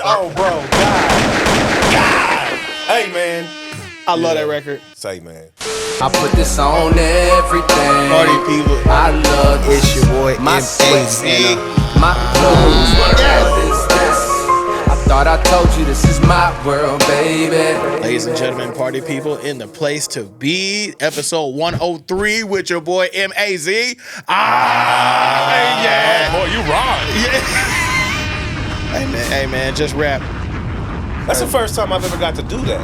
Oh, bro. God. Hey, man. I love that record. Say, man. I put this on everything. Party people. I love this. It's your boy, My M.A.Z. sweat, my clothes. I thought I told you this is my world, baby. Ladies and gentlemen, party people, in the place to be. Episode 103 with your boy, M.A.Z. Yeah. Boy, you wrong. Yeah. Hey, man, just rap. That's the first time I've ever got to do that.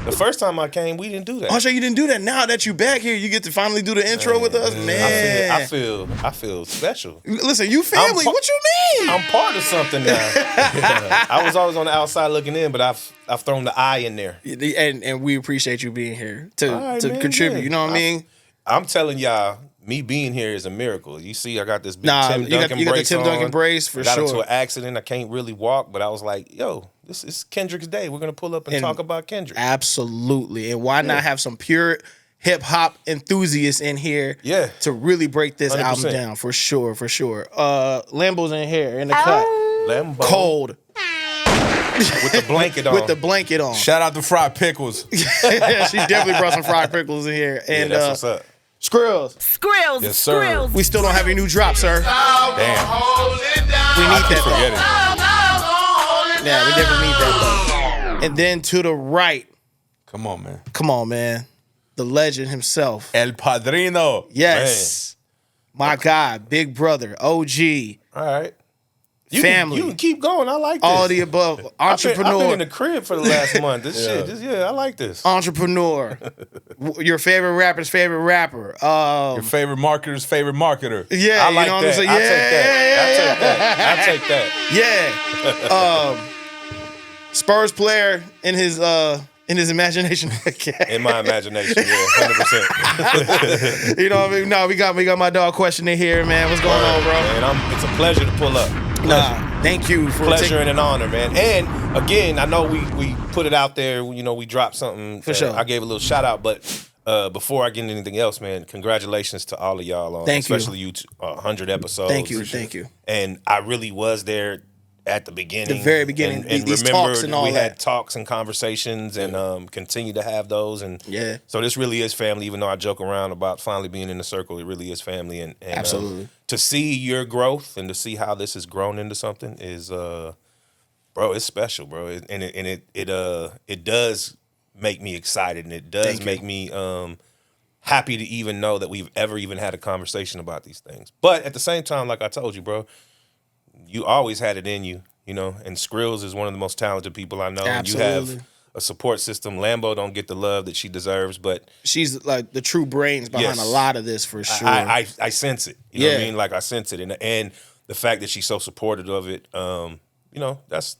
The first time I came, we didn't do that. Oh, so you didn't do that. Now that you back here, you get to finally do the intro with us, man. I feel special. Listen, you family. What you mean? I'm part of something now. I was always on the outside looking in, but I've thrown the eye in there. And we appreciate you being here to man, contribute. yeah. You know what I mean? I'm telling y'all, me being here is a miracle. You see, I got this big Tim you Duncan got the brace Tim Duncan on. brace for got sure. into an accident. I can't really walk, but I was like, yo, this is Kendrick's day. We're gonna pull up and talk about Kendrick. Absolutely. And why not have some pure hip hop enthusiasts in here to really break this 100%. album down for sure. Lambo's in here in the cut. Lambo. Cold. With the blanket on. With the blanket on. Shout out to Fried Pickles. She definitely brought some fried pickles in here. And that's what's up. Skrills. Yes, sir. We still don't have any new drop, sir. Damn. We need that. Forget it. Yeah, we definitely need that though. And then to the right. Come on, man. The legend himself. El Padrino. Yes. My God, big brother, OG. All right. Family. You can keep going. I like this. All the above. Entrepreneur. I've been in the crib for the last month. This shit, I like this. Entrepreneur. Your favorite rapper's favorite rapper. Your favorite marketer's favorite marketer. Yeah, I like you know that. what I'm saying? I take that. Yeah. Spurs player in his imagination. In my imagination, 100%. You know what I mean? No, we got my dog Question in here, man. What's going on, bro? Man, it's a pleasure to pull up. Thank you for pleasure and an honor, man. And again, I know we put it out there. You know, we dropped something. For sure. I gave a little shout out, but before I get into anything else, man, congratulations to all of y'all on, especially you, 100 episodes. Thank you. And I really was there at the beginning, the very beginning, and these remember talks and all we that. had talks and conversations, and continue to have those. And so this really is family. Even though I joke around about finally being in the circle, it really is family. And absolutely. To see your growth and to see how this has grown into something is, bro, it's special, bro. It does make me excited, and it does make me happy to even know that we've ever even had a conversation about these things. But at the same time, like I told you, bro, you always had it in you, you know, and Skrills is one of the most talented people I know. Absolutely. And you have a support system. Lambo don't get the love that she deserves, but she's like the true brains behind a lot of this for sure. I sense it. You know what I mean? Like I sense it. And the fact that she's so supportive of it, you know, that's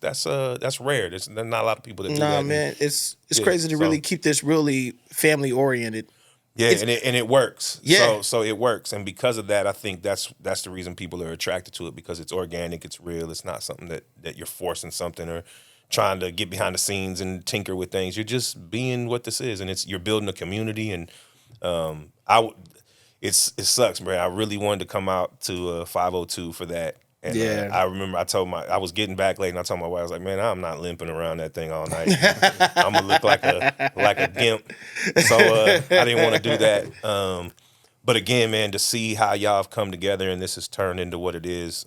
rare. There's not a lot of people that do that. Nah, man, it's crazy to really keep this really family oriented. Yeah, and it works. Yeah. So it works. And because of that, I think that's the reason people are attracted to it, because it's organic, it's real. It's not something that you're forcing something or trying to get behind the scenes and tinker with things. You're just being what this is, and you're building a community. And it sucks, man. I really wanted to come out to 502 for that. And I remember I was getting back late, and I told my wife, I was like, man, I'm not limping around that thing all night. I'm gonna look like a gimp. So I didn't want to do that. But again, man, to see how y'all have come together and this has turned into what it is,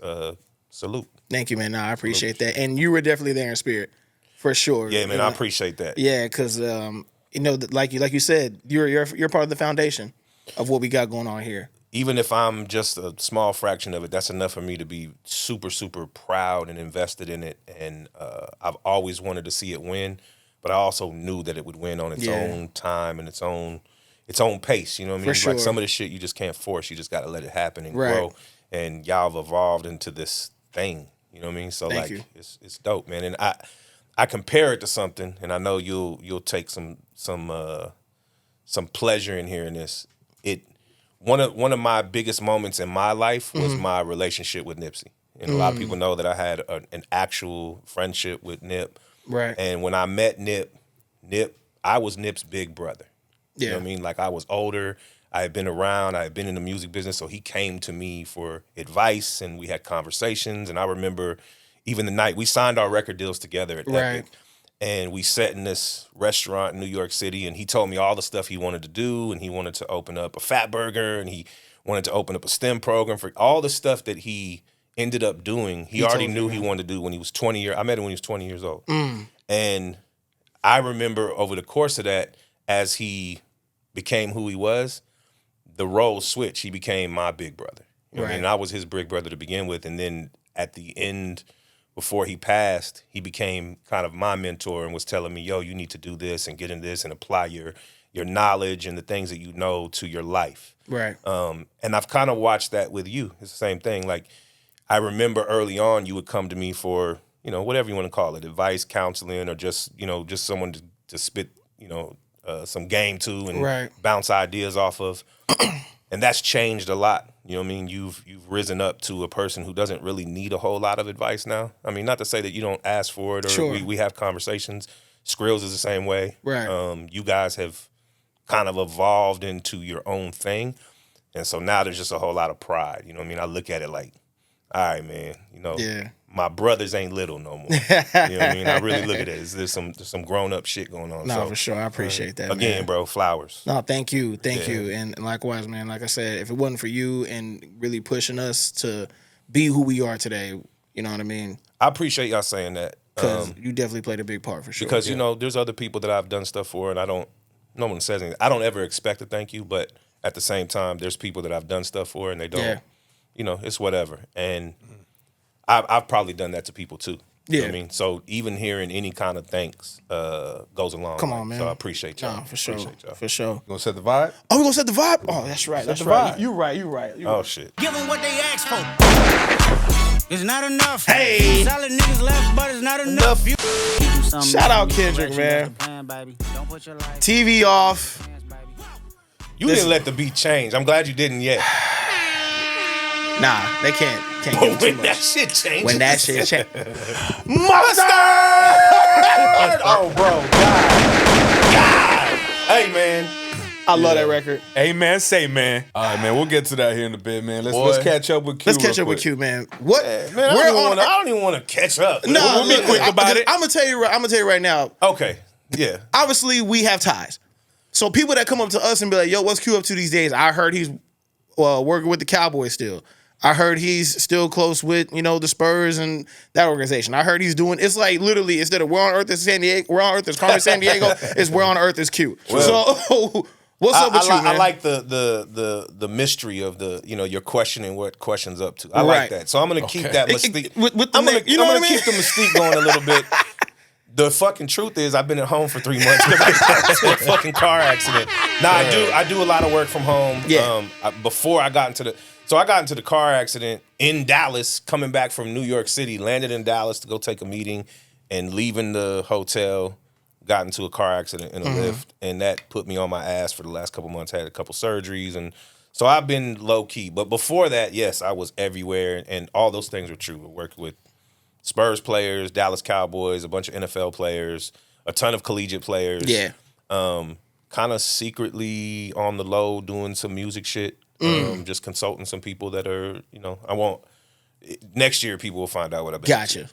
salute. Thank you, man. No, I appreciate that. And you were definitely there in spirit, for sure. Yeah, man, I appreciate that. Yeah, because you know, like you said, you're part of the foundation of what we got going on here. Even if I'm just a small fraction of it, that's enough for me to be super, super proud and invested in it. And I've always wanted to see it win, but I also knew that it would win on its own time and its own pace. You know what I mean? For sure. Like some of the shit you just can't force. You just got to let it happen and grow. And y'all have evolved into this thing. You know what I mean? So Thank you. It's dope, man. And I compare it to something, and I know you'll take some pleasure in hearing this. One of my biggest moments in my life was my relationship with Nipsey. And a lot of people know that I had an actual friendship with Nip. Right. And when I met Nip, I was Nip's big brother. Yeah. You know what I mean? Like I was older. I had been around, I had been in the music business, so he came to me for advice, and we had conversations. And I remember even the night we signed our record deals together at Epic, and we sat in this restaurant in New York City, and he told me all the stuff he wanted to do, and he wanted to open up a Fat Burger, and he wanted to open up a STEM program for all the stuff that he ended up doing. He already knew he wanted to do when he was 20 years. I met him when he was 20 years old. And I remember over the course of that, as he became who he was, the roles switched. He became my big brother. You know what I mean? And I was his big brother to begin with. And then at the end, before he passed, he became kind of my mentor and was telling me, yo, you need to do this and get in this and apply your knowledge and the things that you know to your life. Right. And I've kind of watched that with you. It's the same thing. Like, I remember early on, you would come to me for, you know, whatever you want to call it, advice, counseling, or just, you know, just someone to spit, you know, some game to and bounce ideas off of. And that's changed a lot. You know what I mean? You've risen up to a person who doesn't really need a whole lot of advice now. I mean, not to say that you don't ask for it or we have conversations. Skrills is the same way. Right. You guys have kind of evolved into your own thing. And so now there's just a whole lot of pride. You know what I mean? I look at it like, all right, man, you know, my brothers ain't little no more. You know what I mean? I really look at it. There's some grown up shit going on. No, so, for sure. I appreciate that. Again, man. bro, flowers. No, thank you. Thank you. And likewise, man, like I said, if it wasn't for you and really pushing us to be who we are today, you know what I mean? I appreciate y'all saying that. Because you definitely played a big part for sure. Because, you know, there's other people that I've done stuff for and no one says anything. I don't ever expect a thank you, but at the same time, there's people that I've done stuff for and they don't, you know, it's whatever. And I've probably done that to people too. You know what I mean? So even hearing any kind of thanks goes a long way. Come on, man. So I appreciate y'all. No, for sure. Y'all. For sure. You gonna set the vibe? Oh, we gonna set the vibe? Oh, that's right. That's right. You right. Oh, shit. Give them what they asked for. It's not enough. Hey. Solid niggas left, but it's not enough. Shout out Kendrick, man. TV off. You didn't let the beat change. I'm glad you didn't yet. Nah, they can't give But it too when much. that shit changes. When that shit changes. Oh, bro. God. Hey, man. I love that record. Hey, man, say, man. All right, man, we'll get to that here in a bit, man. Let's catch up with Q. Let's catch up with Q, man. What? Man, I don't even want to catch up. No, we'll be quick about it. I'm gonna tell you right now. Okay. Yeah. Obviously, we have ties. So people that come up to us and be like, "Yo, what's Q up to these days?" I heard he's working with the Cowboys still. I heard he's still close with, you know, the Spurs and that organization. I heard he's doing, it's like literally, instead of where on earth is San Diego, where on earth is Carmen San Diego, it's where on earth is Q. Well, so what's up with you, man? I like the mystery of the, you know, you're questioning what question's up to. I like that. So I'm going to keep that mystique. I'm going to keep the mystique going a little bit. The fucking truth is, I've been at home for 3 months because I got into a fucking car accident. Now I do a lot of work from home. Yeah. Before I got into the car accident in Dallas, coming back from New York City, landed in Dallas to go take a meeting, and leaving the hotel, got into a car accident in a lift, and that put me on my ass for the last couple months. I had a couple surgeries, and so I've been low key. But before that, yes, I was everywhere, and all those things were true. I worked with Spurs players, Dallas Cowboys, a bunch of NFL players, a ton of collegiate players. Yeah. Kind of secretly on the low doing some music shit. Just consulting some people that are, you know, next year people will find out what I've been Gotcha.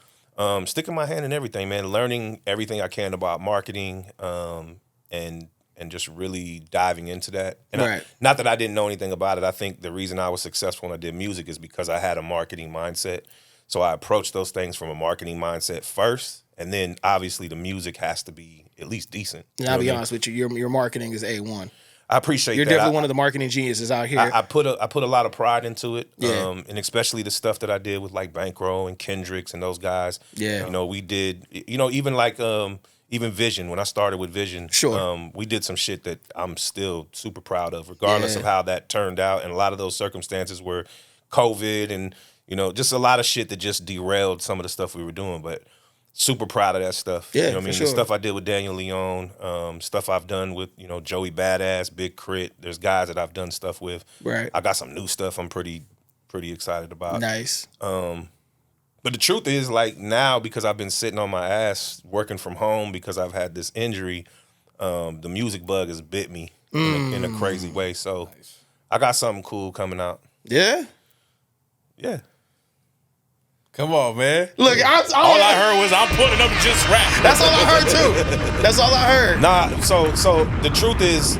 Sticking my hand in everything, man. Learning everything I can about marketing, and just really diving into that. And not that I didn't know anything about it. I think the reason I was successful when I did music is because I had a marketing mindset. So I approached those things from a marketing mindset first, and then obviously the music has to be at least decent. Yeah, I'll be honest with you. Your marketing is A1. I appreciate You're that. You're definitely one of the marketing geniuses out here. I put a lot of pride into it, yeah. And especially the stuff that I did with like Bankroll and Kendricks and those guys. Yeah, you know, we did, you know, even like even Vision. When I started with Vision, sure, we did some shit that I'm still super proud of, regardless of how that turned out. And a lot of those circumstances were COVID and, you know, just a lot of shit that just derailed some of the stuff we were doing, but. Super proud of that stuff. Yeah, you know what I mean? Sure. The stuff I did with Daniel Leone, stuff I've done with, you know, Joey Badass, Big Crit. There's guys that I've done stuff with. Right. I got some new stuff I'm pretty excited about. Nice. But the truth is, like, now, because I've been sitting on my ass working from home because I've had this injury, the music bug has bit me in a crazy way. So I got something cool coming out. Yeah. Yeah. Come on, man. Look, All I heard was I'm putting up just rap. That's all I heard too. That's all I heard. Nah, so the truth is,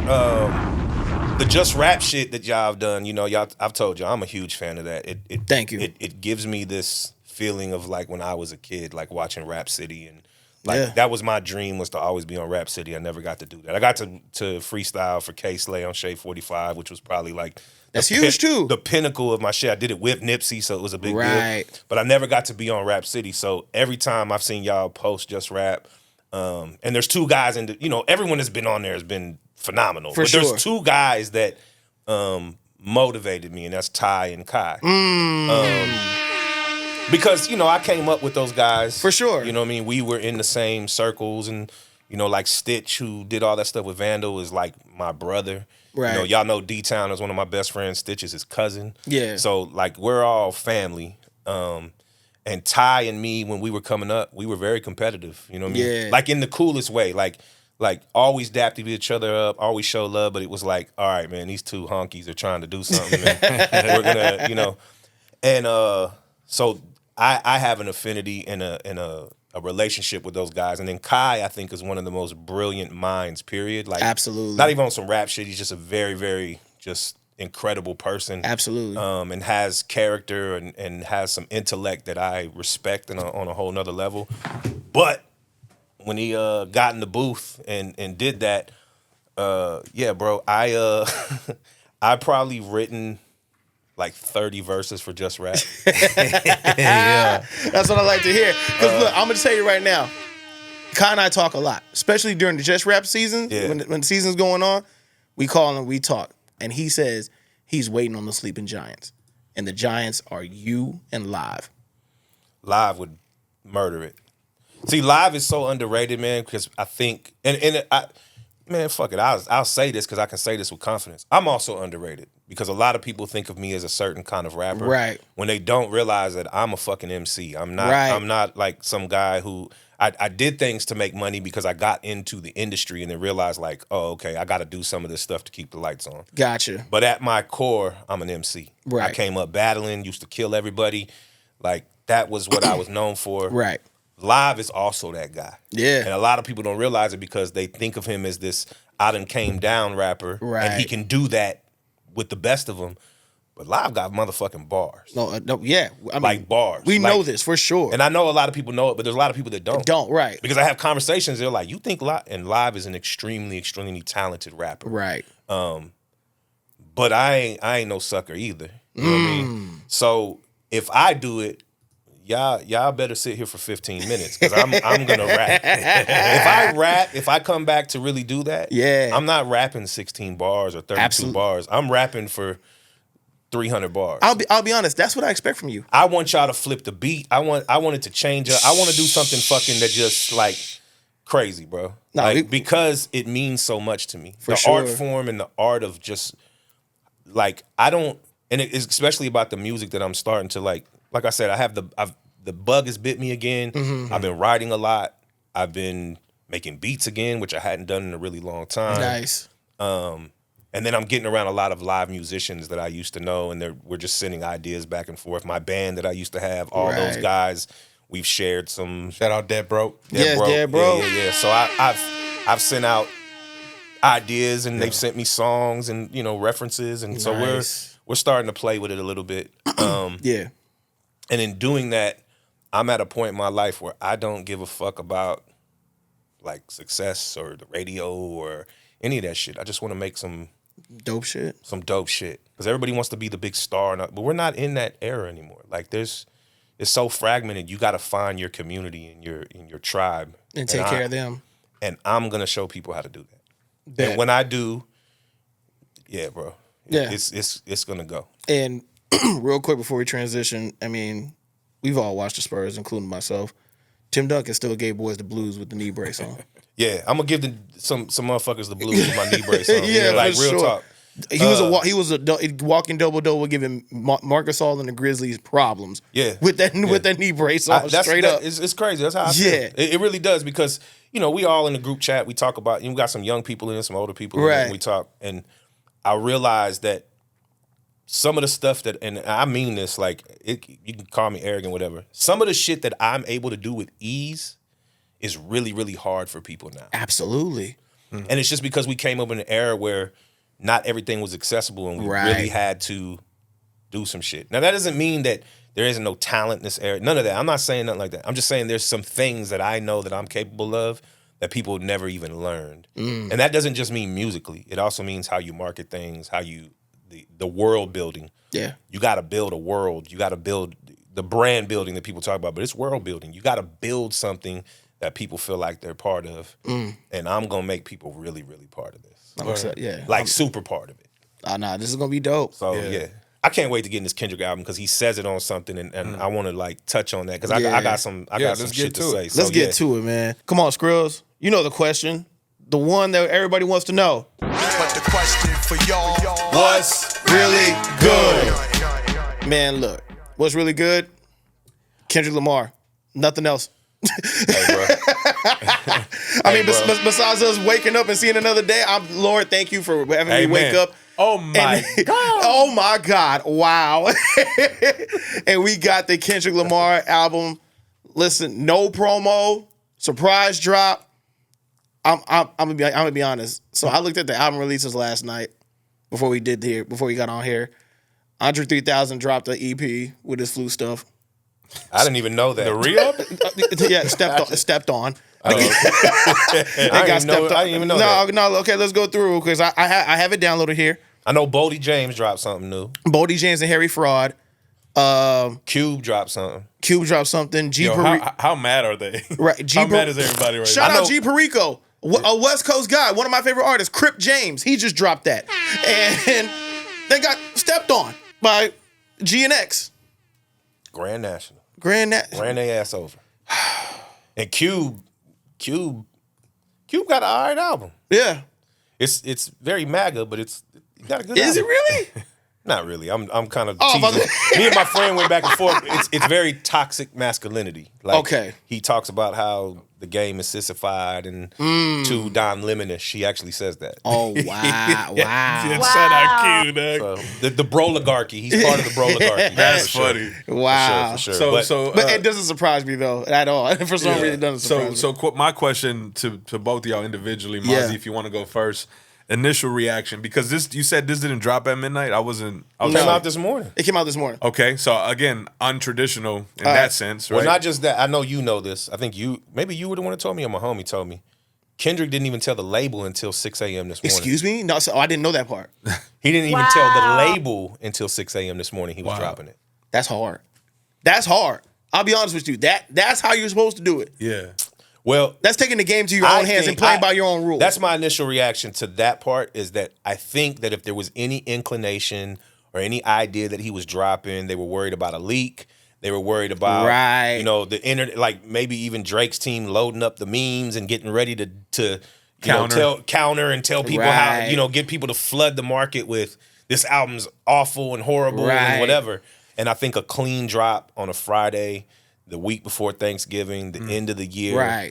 the just rap shit that y'all have done, you know, I've told you, I'm a huge fan of that. Thank you. It gives me this feeling of like when I was a kid, like watching Rap City, and like that was my dream, was to always be on Rap City. I never got to do that. I got to freestyle for K-Slay on Shade 45, which was probably like that's huge too. The pinnacle of my shit. I did it with Nipsey, so it was a big right. deal. But I never got to be on Rap City. So every time I've seen y'all post Just Rap, and there's two guys in the, you know, everyone that's been on there has been phenomenal. For but sure. There's two guys that motivated me, and that's Ty and Kai. Because, you know, I came up with those guys. For sure. You know what I mean? We were in the same circles, and, you know, like Stitch, who did all that stuff with Vandal, is like my brother. Right. You know, y'all know D-Town is one of my best friends. Stitch is his cousin. Yeah. So, like, we're all family. And Ty and me, when we were coming up, we were very competitive. You know what I mean? Yeah. Like, in the coolest way. Like always dapped each other up, always show love, but it was like, all right, man, these two honkies are trying to do something. And we're gonna, you know. And so I have an affinity and a relationship with those guys. And then Kai, I think, is one of the most brilliant minds, period. Like, absolutely. Not even on some rap shit. He's just a very, very just incredible person. Absolutely. And has character and has some intellect that I respect on a whole nother level. But when he got in the booth and did that, yeah, bro, I probably written like 30 verses for Just Rap. Yeah. That's what I like to hear. Because look, I'm going to tell you right now, Kai and I talk a lot, especially during the Just Rap season. Yeah. When the season's going on, we call and we talk. And he says he's waiting on the sleeping giants. And the giants are you and Live. Live would murder it. See, Live is so underrated, man, because I think, man, fuck it. I'll say this because I can say this with confidence. I'm also underrated because a lot of people think of me as a certain kind of rapper, right? When they don't realize that I'm a fucking MC. I'm not. Right. I'm not like some guy who I did things to make money because I got into the industry and then realized like, oh, okay, I got to do some of this stuff to keep the lights on. Gotcha. But at my core, I'm an MC. Right. I came up battling, used to kill everybody. Like that was what I was known for. Right. Live is also that guy. Yeah. And a lot of people don't realize it because they think of him as this I done came down rapper. Right. And he can do that with the best of them. But Live got motherfucking bars. No, yeah. I mean, like bars. We know this for sure. And I know a lot of people know it, but there's a lot of people that don't. Don't, right. Because I have conversations, they're like, you think Live? And Live is an extremely, extremely talented rapper. Right. But I ain't no sucker either. You know what I mean? So if I do it, y'all better sit here for 15 minutes because I'm gonna rap. If I come back to really do that, yeah, I'm not rapping 16 bars or 32 bars. I'm rapping for 300 bars. I'll be honest. That's what I expect from you. I want y'all to flip the beat. I want it to change up. I want to do something fucking that just like crazy, bro. No, like, because it means so much to me. For the sure. art form and the art of just like I don't, and it's especially about the music that I'm starting to like I said, the bug has bit me again. Mm-hmm. I've been writing a lot. I've been making beats again, which I hadn't done in a really long time. Nice. And then I'm getting around a lot of live musicians that I used to know, and we're just sending ideas back and forth. My band that I used to have, all those guys, we've shared some. Shout out Dead Broke. Dead Broke. Yeah. So I've sent out ideas, and they've sent me songs and references, and so we're starting to play with it a little bit. Yeah. And in doing that, I'm at a point in my life where I don't give a fuck about like success or the radio or any of that shit. I just want to make some dope shit. Because everybody wants to be the big star, but we're not in that era anymore. Like it's so fragmented. You got to find your community and your tribe and take care of them. And I'm gonna show people how to do that. Bet. And when I do, yeah, bro. Yeah, it's gonna go. And real quick before we transition, I mean, we've all watched the Spurs, including myself. Tim Duncan still gave boys the blues with the knee brace on. Yeah, I'm gonna give some motherfuckers the blues with my knee brace on. Yeah, like for real sure. talk. He was a walking double giving Marcus All and the Grizzlies problems. Yeah, with that knee brace on, straight up. It's crazy. That's how I feel. It really does because we all in the group chat. We talk about we got some young people in it, some older people in it, and we talk. And I realized that some of the stuff that, and I mean this, like, you can call me arrogant, whatever. Some of the shit that I'm able to do with ease is really, really hard for people now. Absolutely. And it's just because we came up in an era where not everything was accessible and we really had to do some shit. Now, that doesn't mean that there isn't no talent in this era. None of that. I'm not saying nothing like that. I'm just saying there's some things that I know that I'm capable of that people never even learned. And that doesn't just mean musically. It also means how you market things, how you, the world building. Yeah. You got to build a world. You got to build the brand building that people talk about, but it's world building. You got to build something that people feel like they're part of. And I'm going to make people really, really part of this. I'm excited, yeah. Like super part of it. Nah, this is going to be dope. So, yeah. I can't wait to get in this Kendrick album because he says it on something, and I want to like touch on that because I got some shit to say. Let's get to it, man. Come on, Skrills. You know the question, the one that everybody wants to know. But the question for y'all, what's really good? Man, look, what's really good? Kendrick Lamar. Nothing else. Hey, bro. I mean, besides us waking up and seeing another day, Lord, thank you for having me wake up. Oh my God. Oh my God. Wow. And we got the Kendrick Lamar album. Listen, no promo, surprise drop. I'm gonna be honest. So I looked at the album releases last night before we got on here. Andre 3000 dropped an EP with his flu stuff. I didn't even know that. The re-up? Yeah, stepped on. I didn't even know that. No, okay, let's go through because I have it downloaded here. I know Boldy James dropped something new. Boldy James and Harry Fraud. Cube dropped something. How mad are they? Right, how mad is everybody right now? Shout out G Perico, a West Coast guy, one of my favorite artists, Crip James. He just dropped that. And they got stepped on by GNX. Grand National. Ran their ass over. And Cube got an alright album. Yeah. It's very MAGA, but it got a good album. Is it really? Not really. I'm kind of teasing. Me and my friend went back and forth. It's very toxic masculinity. Like, okay. He talks about how the game is sissified and too Don Lemonish. She actually says that. Oh, wow. Wow. Shout out Q, dog. So, the broligarchy. He's part of the broligarchy. That's funny. Wow. For sure. But it doesn't surprise me, though, at all. For some reason, it doesn't surprise me. So my question to both of y'all individually, Mazi, if you want to go first. Initial reaction, because you said this didn't drop at midnight. It came out this morning. It came out this morning. Okay, so again, untraditional in that sense, right? Well, not just that. I know you know this. I think maybe you were the one that told me, or my homie told me. Kendrick didn't even tell the label until 6 a.m. this morning. Excuse me? No, I didn't know that part. He didn't even tell the label until 6 a.m. this morning. He was dropping it. That's hard. That's hard. I'll be honest with you. That's how you're supposed to do it. Yeah. Well, that's taking the game to your own hands and playing by your own rules. That's my initial reaction to that part, is that I think that if there was any inclination or any idea that he was dropping, they were worried about a leak. They were worried about, the internet, like maybe even Drake's team loading up the memes and getting ready to counter and tell people how, get people to flood the market with this album's awful and horrible and whatever. And I think a clean drop on a Friday, the week before Thanksgiving, the end of the year,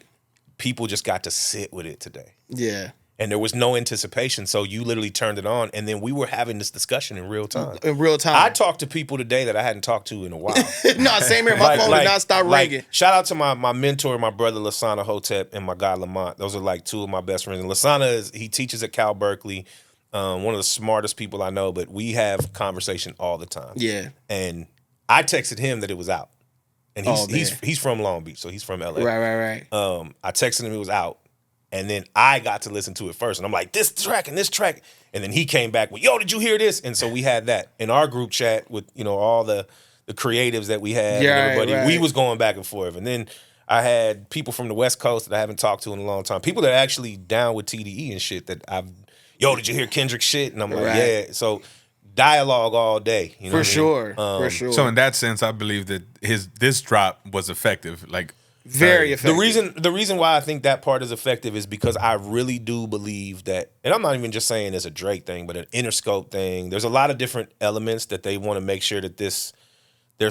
people just got to sit with it today. Yeah. And there was no anticipation, so you literally turned it on, and then we were having this discussion in real time. I talked to people today that I hadn't talked to in a while. No, same here. My phone did not stop ringing. Shout out to my mentor, my brother Lasana Hotep, and my guy Lamont. Those are like two of my best friends. And Lasana he teaches at Cal Berkeley, one of the smartest people I know, but we have conversation all the time. Yeah. And I texted him that it was out. And he's from Long Beach, so he's from LA. Right. I texted him it was out, and then I got to listen to it first, and I'm like, this track, and then he came back with, yo, did you hear this? And so we had that in our group chat with all the creatives that we had, and everybody. We was going back and forth, and then I had people from the West Coast that I haven't talked to in a long time, people that are actually down with TDE and shit that did you hear Kendrick shit? And I'm like, yeah. So dialogue all day, for sure. So in that sense, I believe that this drop was effective, like very effective. The reason why I think that part is effective is because I really do believe that, and I'm not even just saying it's a Drake thing, but an Interscope thing. There's a lot of different elements that they want to make sure that there's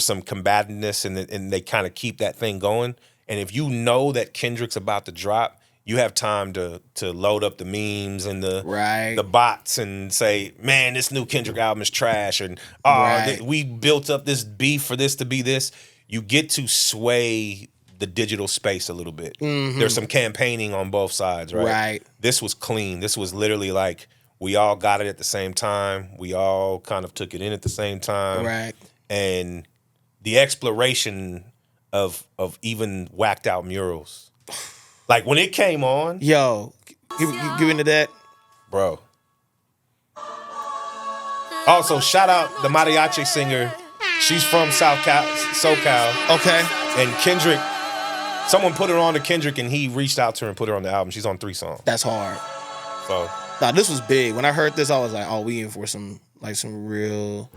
some combativeness and they kind of keep that thing going. And if you know that Kendrick's about to drop, you have time to load up the memes and Right. the bots and say, man, this new Kendrick album is trash, and Right. we built up this beef for this to be this. You get to sway the digital space a little bit. There's some campaigning on both sides, right? Right. This was clean. This was literally like we all got it at the same time. We all kind of took it in at the same time. Right. And the exploration of even whacked out murals. Like when it came on, Yo, give into that. bro. Also, shout out the mariachi singer. She's from SoCal. Okay. And Kendrick, someone put her on to Kendrick and he reached out to her and put her on the album. She's on 3 songs. That's hard. So Nah, this was big. When I heard this, I was like, oh, we in for some real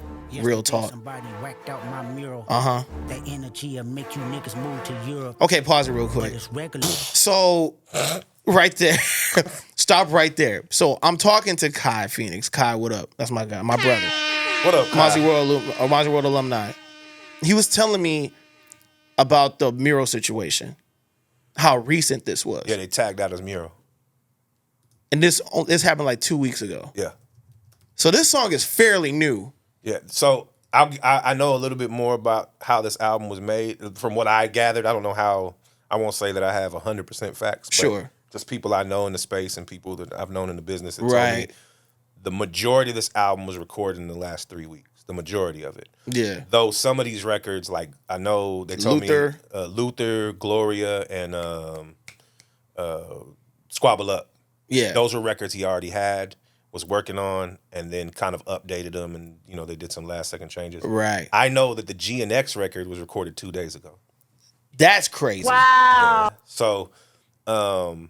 talk. Somebody whacked out my mural. Uh-huh. That energy will make you niggas move to Europe. Okay, pause it real But quick. it's regular. So, right there. Stop right there. So, I'm talking to Kai Phoenix. Kai, what up? That's my guy, my brother. what up, Kai? Mazi World alumni. He was telling me about the mural situation, how recent this was. Yeah, they tagged out his mural. And this happened like 2 weeks ago. Yeah. So this song is fairly new. Yeah. So I know a little bit more about how this album was made. From what I gathered, I don't know how, I won't say that I have 100% facts. But Sure. just people I know in the space and people that I've known in the business that told me Right. the majority of this album was recorded in the last 3 weeks. The majority of it. Yeah. Though some of these records, like I know they told Luther. me Luther, Gloria, and Squabble Up. Yeah. Those were records he already had, was working on, and then kind of updated them, and they did some last second changes. Right. I know that the GNX record was recorded 2 days ago. That's crazy. Yeah. So, and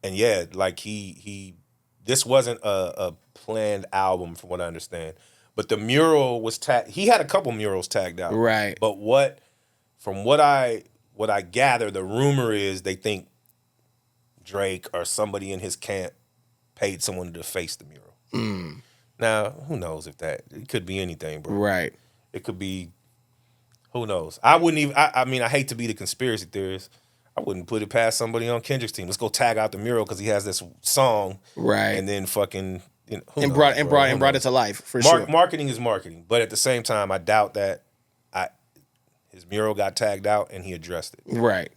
yeah, like he this wasn't a planned album from what I understand. But the mural was tagged. He had a couple murals tagged out. Right. But from what I gather, the rumor is they think Drake or somebody in his camp paid someone to deface the mural. Now, who knows if it could be anything, bro. Right. It could be, who knows? I wouldn't even, I mean, I hate to be the conspiracy theorist. I wouldn't put it past somebody on Kendrick's team. Let's go tag out the mural because he has this song. Right. And then fucking, And brought it to life for sure. Marketing is marketing. But at the same time, I doubt that his mural got tagged out and he addressed it. Right.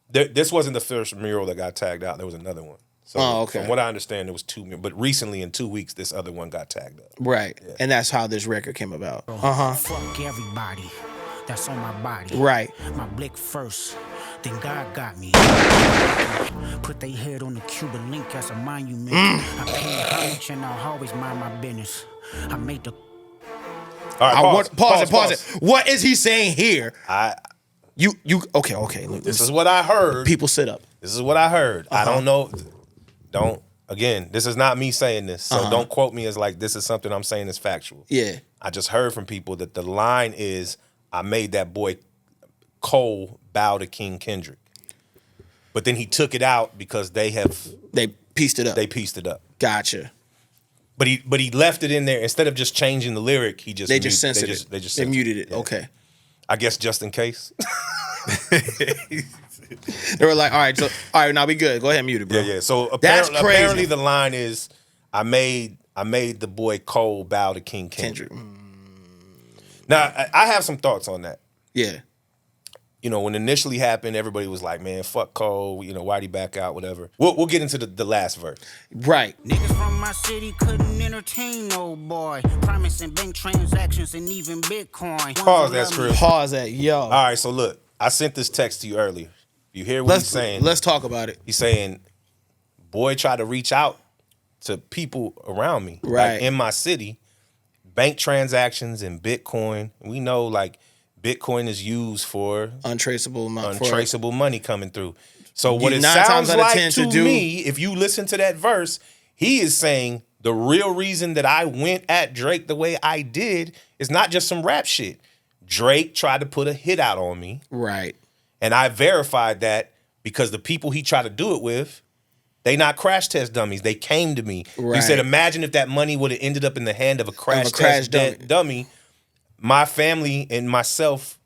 This wasn't the first mural that got tagged out. There was another one. So okay. From what I understand, there was 2 murals. But recently, in 2 weeks, this other one got tagged up. Right. Yeah. And that's how this record came about. Fuck everybody that's on my body. Right. My blick first, then God got me. Put they head on the Cuban link as a monument. I pay homage and I'll always mind my business. I made the... All right, pause it. What is he saying here? You okay. Look, This is what I heard. people sit up. This is what I heard. I don't know. Again, this is not me saying this. So don't quote me as like this is something I'm saying is factual. Yeah. I just heard from people that the line is, I made that boy Cole bow to King Kendrick. But then he took it out because they pieced it up. They pieced it up. Gotcha. But he left it in there. Instead of just changing the lyric, They just censored it. They muted it. Yeah. Okay. I guess just in case. They were like, all right, now we good. Go ahead and mute it, bro. Yeah. So That's apparently crazy. the line is, I made the boy Cole bow to King Kendrick. Now, I have some thoughts on that. Yeah. When it initially happened, everybody was like, man, fuck Cole, why'd he back out, whatever. We'll get into the last verse. Right. Niggas from my city couldn't entertain no boy. Promising bank transactions and even Bitcoin. Pause that, Chris. Pause that, yo. All right, so look, I sent this text to you earlier. You hear what he's saying? Let's talk about it. He's saying, boy tried to reach out to people around me. Right. Like in my city, bank transactions and Bitcoin. We know, like, Bitcoin is used for Untraceable money coming through. So what it 9 times sounds out of like 10 to to do- me, if you listen to that verse, he is saying the real reason that I went at Drake the way I did is not just some rap shit. Drake tried to put a hit out on me. Right. And I verified that because the people he tried to do it with, they not crash test dummies. They came to me. Right. He said, imagine if that money would have ended up in the hand of a crash crash test dummy. My family and myself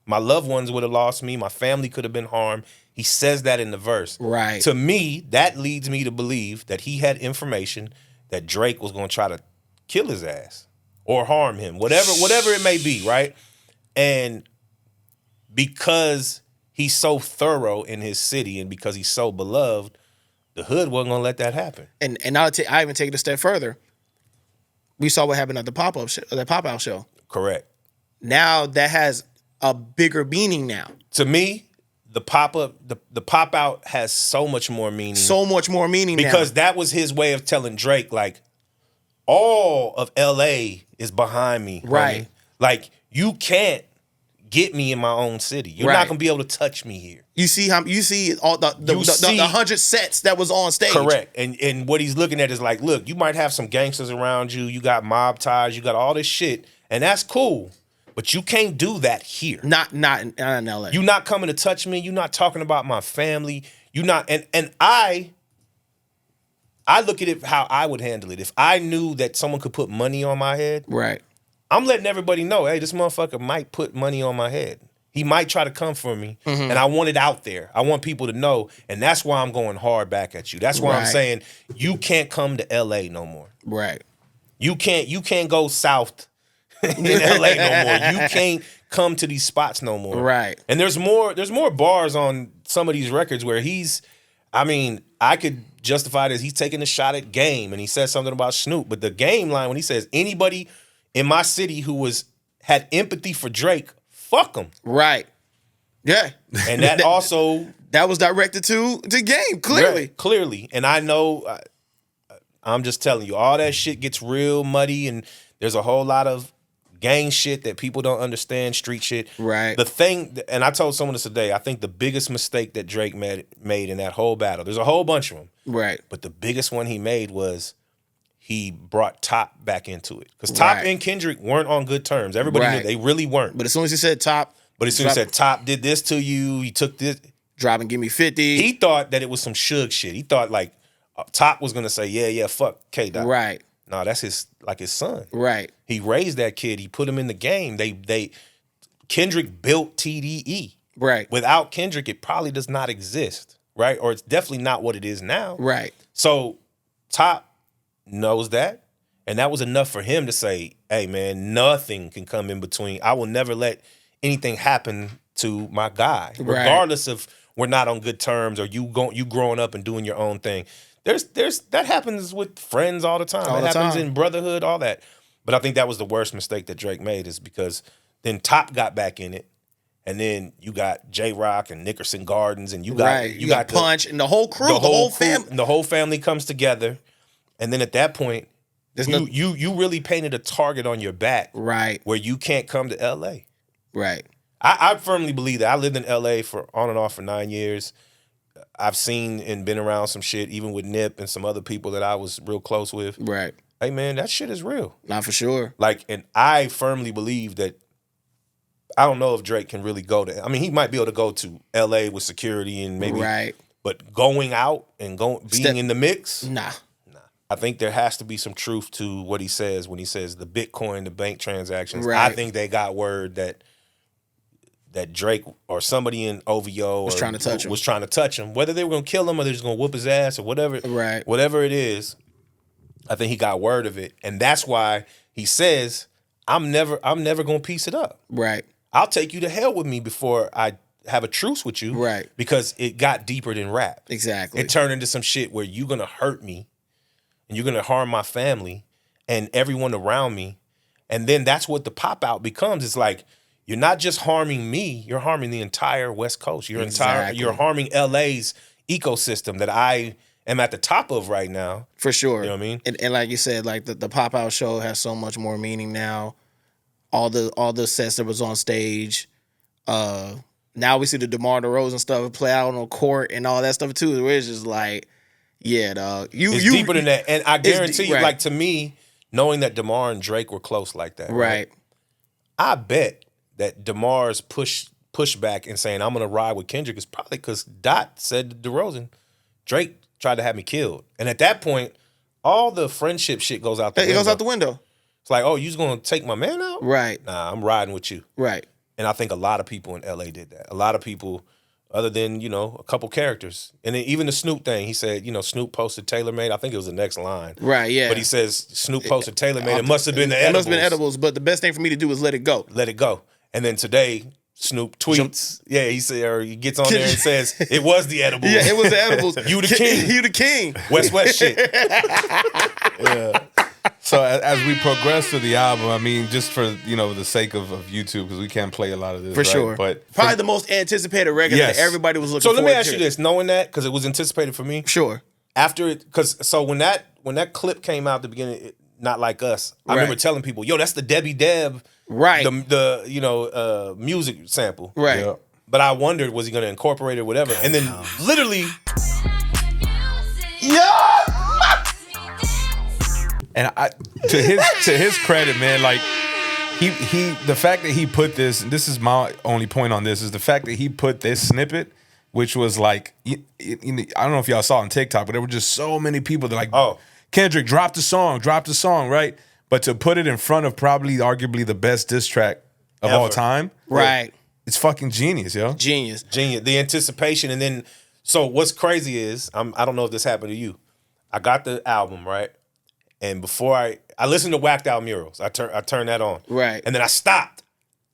My loved ones would have lost me. My family could have been harmed. He says that in the verse. Right. To me, that leads me to believe that he had information that Drake was going to try to kill his ass or harm him, whatever it may be, right? And because he's so thorough in his city and because he's so beloved, the hood wasn't going to let that happen. And I even take it a step further. We saw what happened at the pop-out show. Correct. Now that has a bigger meaning now. To me, the pop-out has so much more meaning. So much more meaning because now. that was his way of telling Drake, like, all of LA is behind me. Right. Homie. Like, you can't get me in my own city. You're not gonna be able to touch me here. You see all the 100 sets that was on stage. Correct. And what he's looking at is like, look, you might have some gangsters around you, you got mob ties, you got all this shit, and that's cool. But you can't do that here. Not in LA. You're not coming to touch me. You're not talking about my family. You're not, and I look at it how I would handle it. If I knew that someone could put money on my head, right. I'm letting everybody know, hey, this motherfucker might put money on my head. He might try to come for me, and I want it out there. I want people to know, and that's why I'm going hard back at you. That's why I'm saying you can't come to LA no more. Right. You can't go south in LA no more. You can't come to these spots no more. Right. And there's more bars on some of these records where I could justify this. He's taking a shot at Game, and he says something about Snoop, but the Game line when he says anybody in my city who had empathy for Drake, fuck him. Right. Yeah. And that also that was directed to Game, clearly. Right, clearly. And I know I'm just telling you, all that shit gets real muddy, and there's a whole lot of gang shit that people don't understand, street shit. Right. The thing, and I told someone this today, I think the biggest mistake that Drake made in that whole battle, there's a whole bunch of them. Right. But the biggest one he made was he brought Top back into it. Because Top and Kendrick weren't on good terms. Everybody knew they really weren't. But as soon as he said Top. But as soon as he said Top did this to you, he took this. Drop and give me 50. He thought that it was some Suge shit. He thought like Top was going to say, yeah, fuck K-Dot. Right. No, that's his son. Right. He raised that kid. He put him in the game. Kendrick built TDE. Right. Without Kendrick, it probably does not exist. Right. Or it's definitely not what it is now. Right. So Top knows that. And that was enough for him to say, hey, man, nothing can come in between. I will never let anything happen to my guy, regardless of we're not on good terms or you growing up and doing your own thing. There's that happens with friends all the time. That happens in brotherhood, all that. But I think that was the worst mistake that Drake made, is because then Top got back in it, and then you got J-Rock and Nickerson Gardens, and you got Punch and the whole crew, the whole family. The whole family comes together, and then at that point, you really painted a target on your back, right? Where you can't come to LA, right? I firmly believe that. I lived in LA for on and off for 9 years. I've seen and been around some shit, even with Nip and some other people that I was real close with. Right. Hey, man, that shit is real. Not for sure. Like, and I firmly believe that I don't know if Drake can really go to, I mean, he might be able to go to LA with security and maybe, but going out and being in the mix? Nah. I think there has to be some truth to what he says when he says the Bitcoin, the bank transactions. Right. I think they got word that Drake or somebody in OVO was trying to touch him. Whether they were gonna kill him or they're just gonna whoop his ass or whatever. Right. Whatever it is, I think he got word of it. And that's why he says, I'm never gonna piece it up. Right. I'll take you to hell with me before I have a truce with you. Right. Because it got deeper than rap. Exactly. It turned into some shit where you're gonna hurt me and you're gonna harm my family and everyone around me. And then that's what the pop out becomes. It's like, you're not just harming me, you're harming the entire West Coast. You're harming LA's ecosystem that I am at the top of right now. For sure. You know what I mean? And like you said, like the pop-out show has so much more meaning now. All the sets that was on stage. Now we see the DeMar DeRozan stuff play out on the court and all that stuff too. Where it's just like, yeah, dog. It's deeper than that. And I guarantee you, like, to me, knowing that DeMar and Drake were close like that. Right. I bet that DeMar's pushback and saying, I'm going to ride with Kendrick is probably because Dot said to DeRozan, Drake tried to have me killed. And at that point, all the friendship shit goes out the window. It goes out the window. It's like, oh, you just going to take my man out? Right. Nah, I'm riding with you. Right. And I think a lot of people in LA did that. A lot of people, other than, you know, a couple characters. And then even the Snoop thing, he said, you know, Snoop posted TaylorMade. I think it was the next line. Right, yeah. But he says Snoop posted TaylorMade. It must have been the edibles. It must have been edibles, but the best thing for me to do is let it go. Let it go. And then today, Snoop tweets. Yeah, he said, or he gets on there and says, it was the edibles. Yeah, it was the edibles. You the king. You the king. West shit. Yeah. So as we progress through the album, I mean, just for, you know, the sake of YouTube, because we can't play a lot of this, For right? sure. But probably the most anticipated record Yes. that everybody was looking So for. let me ask you this, knowing that, because it was anticipated for me. Sure. After it, because so when that clip came out at the beginning, Not Like Us, I remember telling people, yo, that's the Debbie Deb, Right. The you know, music sample. Right. Yeah. But I wondered, was he going to incorporate it or whatever? And then literally, And to his credit, man, like he the fact that he put this, and this is my only point on this, is the fact that he put this snippet, which was like, I don't know if y'all saw on TikTok, but there were just so many people that like, Oh. Kendrick, drop the song, right? But to put it in front of probably arguably the best diss track of all Ever. time, Right. it's fucking genius, yo. Genius. genius, the anticipation. And then, so what's crazy is, I don't know if this happened to you. I got the album, right? And before I listened to Whacked Out Murals. I turned that on. Right. And then I stopped.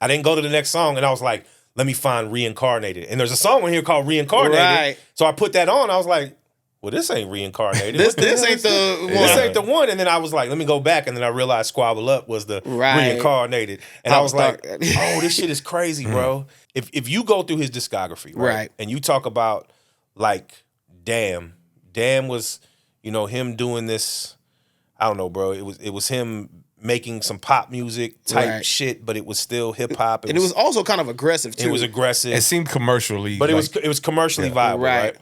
I didn't go to the next song, and I was like, let me find Reincarnated. And there's a song on here called Reincarnated. Right. So I put that on. I was like, well, this ain't Reincarnated. This ain't the one. This ain't the one. And then I was like, let me go back. And then I realized Squabble Up was the Right. Reincarnated. And I was like, thought- oh, this shit is crazy, bro. If you go through his discography, Right. and you talk about like Damn was, you know, him doing this, I don't know, bro. It was him making some pop music type Right. shit, but it was still hip hop. And it was also kind of aggressive too. it was aggressive. It seemed commercially, But like, it was commercially viable, Right. right?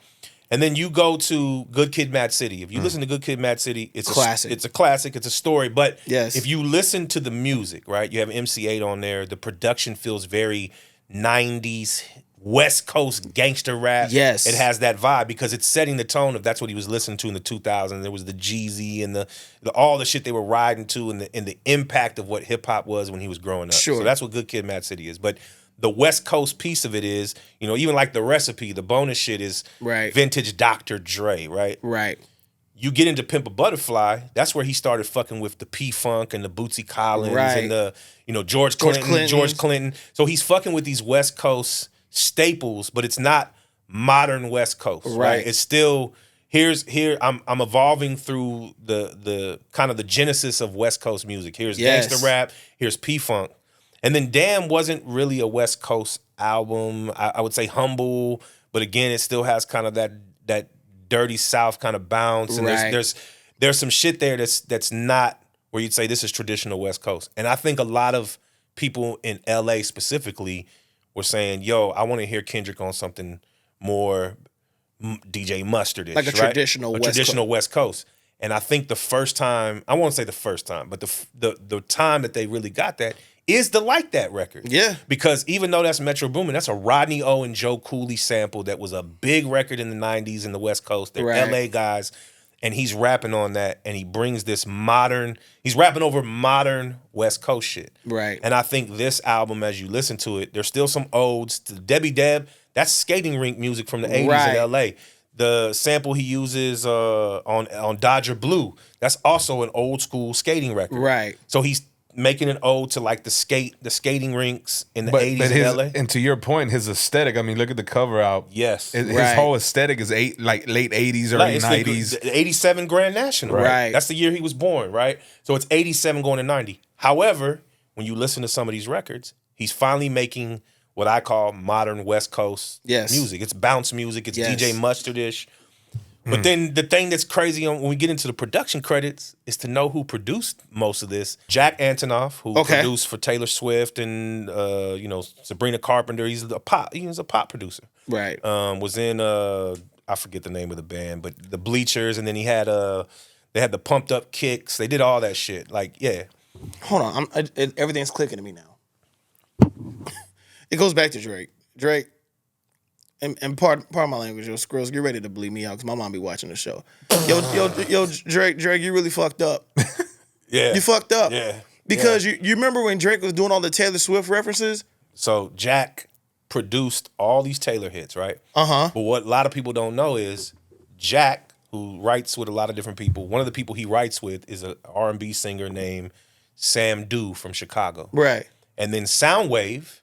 And then you go to Good Kid, Mad City. If you listen to Good Kid, Mad City, it's Classic. It's a classic. It's a story. But Yes. if you listen to the music, right? You have MC8 on there. The production feels very 90s West Coast gangster rap. Yes. It has that vibe because it's setting the tone of that's what he was listening to in the 2000s. There was the Jeezy and the all the shit they were riding to and the impact of what hip hop was when he was growing up. Sure. So that's what Good Kid, Mad City is. But the West Coast piece of it is, you know, even like the recipe, the bonus shit is Right. vintage Dr. Dre, right? Right. You get into Pimp a Butterfly, that's where he started fucking with the P-Funk and the Bootsy Collins Right. and the, you know, George Clinton. So he's fucking with these West Coast staples, but it's not modern West Coast, right? Right. It's still I'm evolving through the kind of the genesis of West Coast music. Here's Yes. gangster rap, here's P-Funk. And then Damn wasn't really a West Coast album. I would say humble, but again, it still has kind of that dirty South kind of bounce. And Right. there's some shit there that's not where you'd say this is traditional West Coast. And I think a lot of people in LA specifically were saying, yo, I want to hear Kendrick on something more DJ Mustardish. Like a right? traditional West traditional West Coast. And I think the first time, I won't say the first time, but the time that they really got that is the Like That record. Yeah. Because even though that's Metro Boomin, that's a Rodney O and Joe Cooley sample that was a big record in the 90s in the West Coast. They're Right. LA guys. And he's rapping on that, and he brings this he's rapping over modern West Coast shit. Right. And I think this album, as you listen to it, there's still some odes. To Debbie Deb, that's skating rink music from the 80s Right. in LA. The sample he uses on Dodger Blue, that's also an old school skating record. Right. So he's making an ode to like the skating rinks in the 80s but in LA. and to your point, his aesthetic. I mean, look at the cover out. Yes. His Right. whole aesthetic is late 80s, Like, early it's 90s. the 87 Grand National. Right. That's the year he was born, right? So it's 87 going to 90. However, when you listen to some of these records, he's finally making what I call modern West Coast Yes. music. It's bounce music. It's Yes. DJ Mustardish. But then the thing that's crazy when we get into the production credits is to know who produced most of this. Jack Antinoff, who Okay. produced for Taylor Swift and Sabrina Carpenter. He was a pop producer. Right. Was in I forget the name of the band, but the Bleachers, and then they had the Pumped Up Kicks. They did all that shit. Like, yeah. Hold on. Everything's clicking to me now. It goes back to Drake. Drake, and part of my language, yo, Squirrels, get ready to bleed me out because my mom be watching the show. Yo, Drake, you really fucked up. Yeah. You fucked up. Yeah. Because you remember when Drake was doing all the Taylor Swift references? So Jack produced all these Taylor hits, right? Uh-huh. But what a lot of people don't know is Jack, who writes with a lot of different people, one of the people he writes with is an R&B singer named Sam Dew from Chicago. Right. And then Soundwave,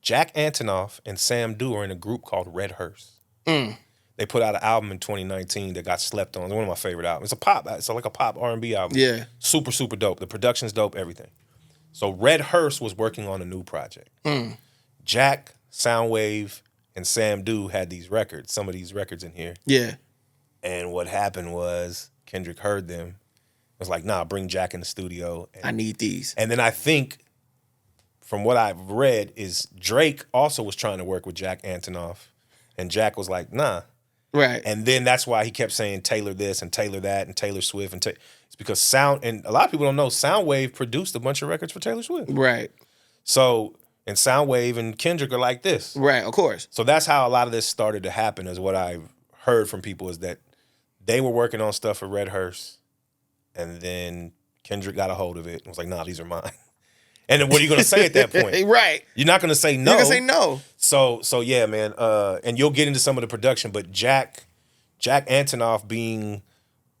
Jack Antinoff and Sam Dew are in a group called Red Hearse. They put out an album in 2019 that got slept on. It's one of my favorite albums. It's like a pop R&B album. Yeah. Super, super dope. The production's dope, everything. So Red Hearse was working on a new project. Jack, Soundwave, and Sam Dew had these records, some of these records in here. Yeah. And what happened was Kendrick heard them. Was like, nah, bring Jack in the studio. I need these. And then I think, from what I've read, is Drake also was trying to work with Jack Antonoff. And Jack was like, nah. Right. And then that's why he kept saying Taylor this and Taylor that and Taylor Swift. It's because and a lot of people don't know, Soundwave produced a bunch of records for Taylor Swift. Right. So, and Soundwave and Kendrick are like this. Right, of course. So that's how a lot of this started to happen, is what I've heard from people, is that they were working on stuff for Red Hearse, and then Kendrick got a hold of it and was like, nah, these are mine. And then what are you going to say at that point? Right. You're not going to say no. You're going to say no. So yeah, man. And you'll get into some of the production, but Jack Antonoff being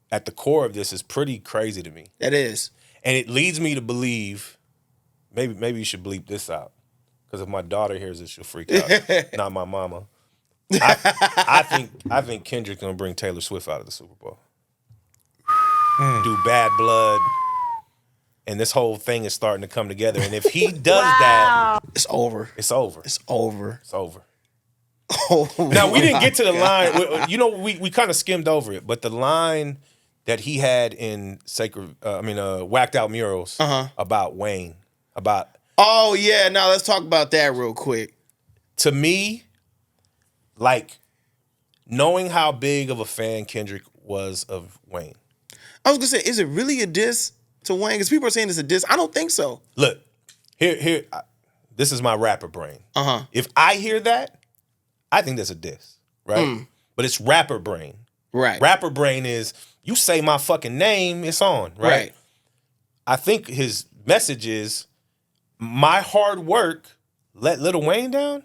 at the core of this is pretty crazy to me. That is. And it leads me to believe, maybe you should bleep this out, because if my daughter hears this, she'll freak out. Not my mama. I think Kendrick's gonna bring Taylor Swift out of the Super Bowl. Do Bad Blood. And this whole thing is starting to come together. And if he does that, it's over. It's over. It's over. It's over. Oh, now, we didn't get to the line. You know, we kind of skimmed over it. But the line that he had in Whacked Out Murals about Wayne. Oh, yeah. Now, let's talk about that real quick. To me, like, knowing how big of a fan Kendrick was of Wayne. I was going to say, is it really a diss to Wayne? Because people are saying it's a diss. I don't think so. Look, here, this is my rapper brain. If I hear that, I think that's a diss, right? But it's rapper brain. Right. Rapper brain is, you say my fucking name, it's on, right? I think his message is, my hard work let Lil Wayne down?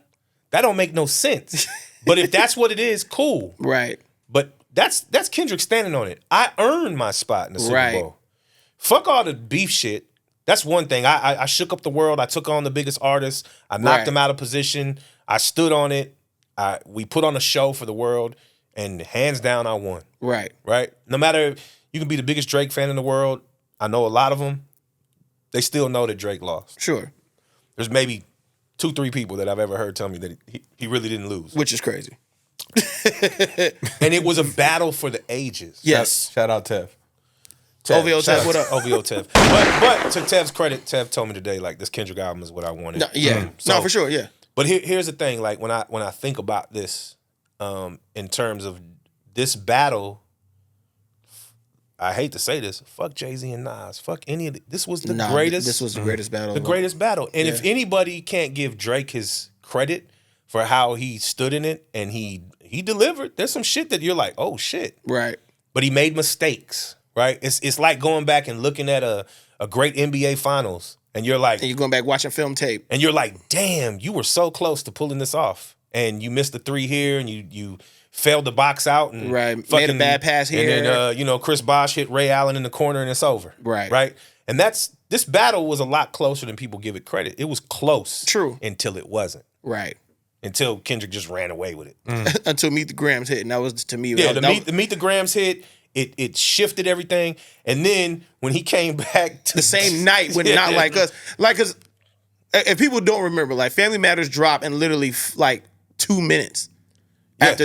That don't make no sense. But if that's what it is, cool. Right. But that's Kendrick standing on it. I earned my spot in the Super Bowl. Fuck all the beef shit. That's one thing. I shook up the world. I took on the biggest artists. I knocked them out of position. I stood on it. We put on a show for the world, and hands down, I won. Right. Right? No matter, you can be the biggest Drake fan in the world. I know a lot of them. They still know that Drake lost. Sure. There's maybe 2-3 people that I've ever heard tell me that he really didn't lose. Which is crazy. And it was a battle for the ages. Yes. Shout out Tev. OVO Tev, what up? OVO Tev. But to Tev's credit, Tev told me today, like, this Kendrick album is what I wanted. No, yeah. No, for sure, yeah. But here's the thing, like, when I think about this, in terms of this battle, I hate to say this, fuck Jay-Z and Nas. Fuck any of it. This was the greatest. This was the greatest battle. The greatest battle. And if anybody can't give Drake his credit for how he stood in it and he delivered, there's some shit that you're like, oh shit. Right. But he made mistakes, right? It's like going back and looking at a great NBA Finals, and you're like, and you're going back watching film tape, and you're like, damn, you were so close to pulling this off, and you missed the 3 here, and you failed to box out, and made a bad pass here, and then Chris Bosh hit Ray Allen in the corner, and it's over, right? And this battle was a lot closer than people give it credit. It was close, true, until it wasn't, right. Until Kendrick just ran away with it. Until Meet the Grams hit, and that was, to me, the Meet the Grams hit. It shifted everything, and then when he came back to the same night when Not Like Us, like, cause if people don't remember, like, Family Matters dropped in literally like 2 minutes after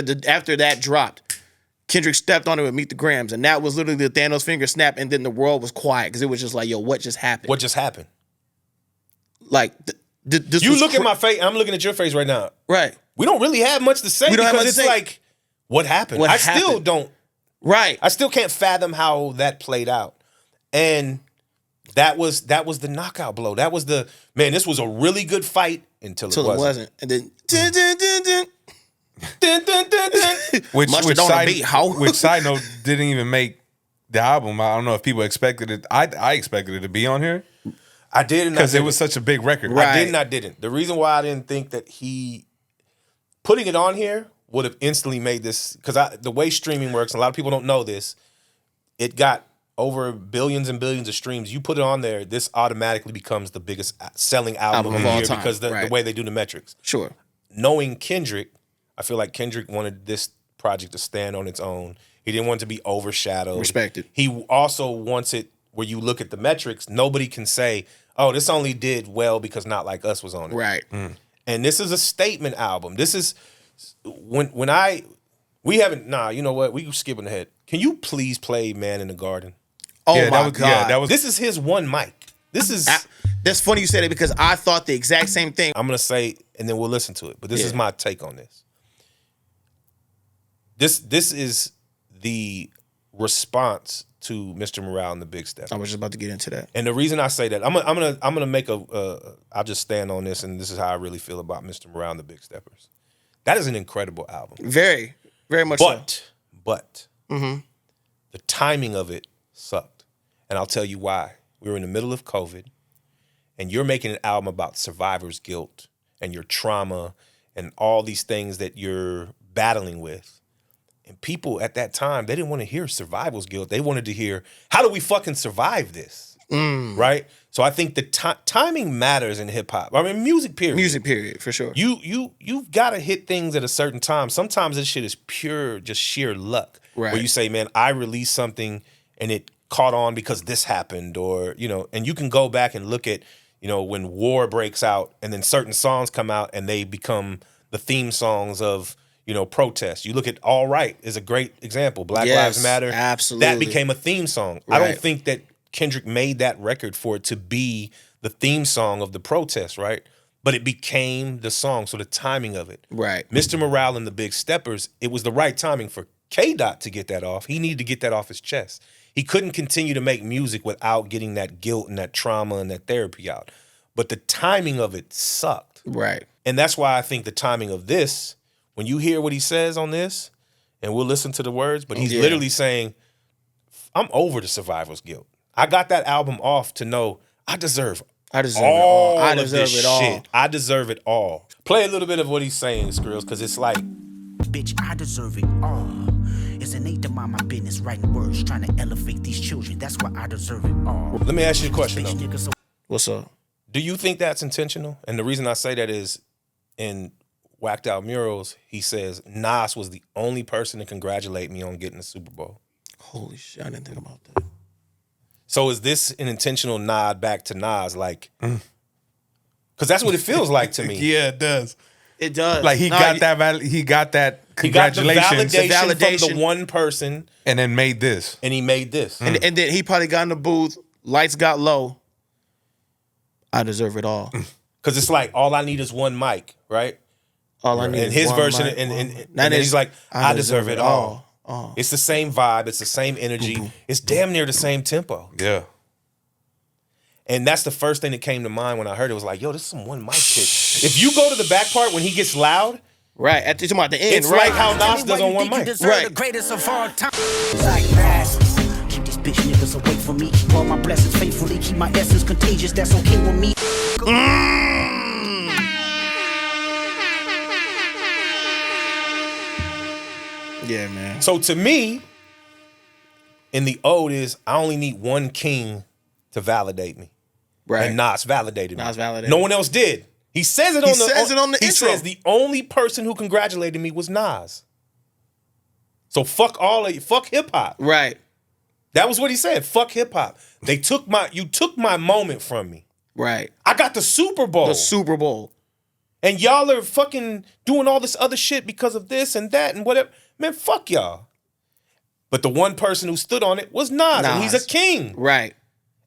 that dropped, Kendrick stepped on it with Meet the Grams, and that was literally the Thanos finger snap, and then the world was quiet because it was just like, yo, what just happened? What just happened? Like, this you look at my face, I'm looking at your face right now. Right. We don't really have much to say because it's like, what happened? I still don't. Right. I still can't fathom how that played out. And that was the knockout blow. That was this was a really good fight until it wasn't. And then which side note didn't even make the album. I don't know if people expected it. I expected it to be on here. I did and because it was such a big record. Right. I did and I didn't. The reason why I didn't think that he putting it on here would have instantly made this, because the way streaming works, and a lot of people don't know this, it got over billions and billions of streams. You put it on there, this automatically becomes the biggest selling album of the all year time. because the way they do the metrics. Sure. Knowing Kendrick, I feel like Kendrick wanted this project to stand on its own. He didn't want it to be overshadowed. Respected. He also wants it where you look at the metrics, nobody can say, oh, this only did well because Not Like Us was on it. Right. And this is a statement album. This is we skipping ahead. Can you please play Man in the Garden? Oh Yeah, my God. that was This is his one mic. This is That's funny you said it because I thought the exact same thing. I'm gonna say, and then we'll listen to it. But this is my take on this. This is the response to Mr. Morale and the Big Step. I was just about to get into that. And the reason I say that, I'm gonna make I'll just stand on this, and this is how I really feel about Mr. Morale and the Big Steppers. That is an incredible album. Very, very much so. But the timing of it sucked. And I'll tell you why. We were in the middle of COVID, and you're making an album about survivor's guilt and your trauma and all these things that you're battling with. And people at that time, they didn't want to hear survival's guilt. They wanted to hear, how do we fucking survive this? Right? So I think the timing matters in hip hop. I mean, music period. Music period, for sure. You've got to hit things at a certain time. Sometimes this shit is pure, just sheer luck. Right. Where you say, man, I released something and it caught on because this happened, or, and you can go back and look at, when war breaks out and then certain songs come out and they become the theme songs of, protest. You look at All Right is a great example. Black Lives Matter. Absolutely. That became a theme song. Right. I don't think that Kendrick made that record for it to be the theme song of the protest, right? But it became the song, so the timing of it. Right. Mr. Morale and the Big Steppers, it was the right timing for K-Dot to get that off. He needed to get that off his chest. He couldn't continue to make music without getting that guilt and that trauma and that therapy out. But the timing of it sucked. Right. And that's why I think the timing of this, when you hear what he says on this, and we'll listen to the words, but he's literally saying, I'm over the survivor's guilt. I got that album off to know I deserve it all. I deserve this it all. shit. I deserve it all. Play a little bit of what he's saying, Skrills, because it's like, Bitch, I deserve it all. It's innate to mind my business, writing words, trying to elevate these children. That's why I deserve it all. let me ask you a question, Bitch, though. niggas so What's up? Do you think that's intentional? And the reason I say that is in Whacked Out Murals, he says, Nas was the only person to congratulate me on getting the Super Bowl. Holy shit, I didn't think about that. So is this an intentional nod back to Nas? Like, because that's what it feels like to me. Yeah, it does. It does. Like he got that He got the congratulations, validation from the one person, and then made this. and he made this. and then he probably got in the booth, lights got low. I deserve it all. Because it's like, all I need is one mic, right? All I need And is his one version, mic, and one- then That is, he's like, I deserve it all. Oh. It's the same vibe. It's the same energy. It's damn near the same tempo. Yeah. And that's the first thing that came to mind when I heard it. Was like, yo, this is some one mic shit. If you go to the back part when he gets loud, Right, at the end, it's right? like how Nas does on one mic. Right. the greatest of all time. Like masses. Keep these bitch niggas away from me. Keep all my blessings faithfully. Keep my essence contagious. That's okay with me. Yeah, man. So to me, in the ode is, I only need one king to validate me. Right. And Nas validated me. Nas validated. No one else did. He says it He on the says it on the He intro. says the only person who congratulated me was Nas. So fuck hip hop. Right. That was what he said. Fuck hip hop. You took my moment from me. Right. I got the Super Bowl. The Super Bowl. And y'all are fucking doing all this other shit because of this and that and whatever. Man, fuck y'all. But the one person who stood on it was Nas. And he's a king. Right.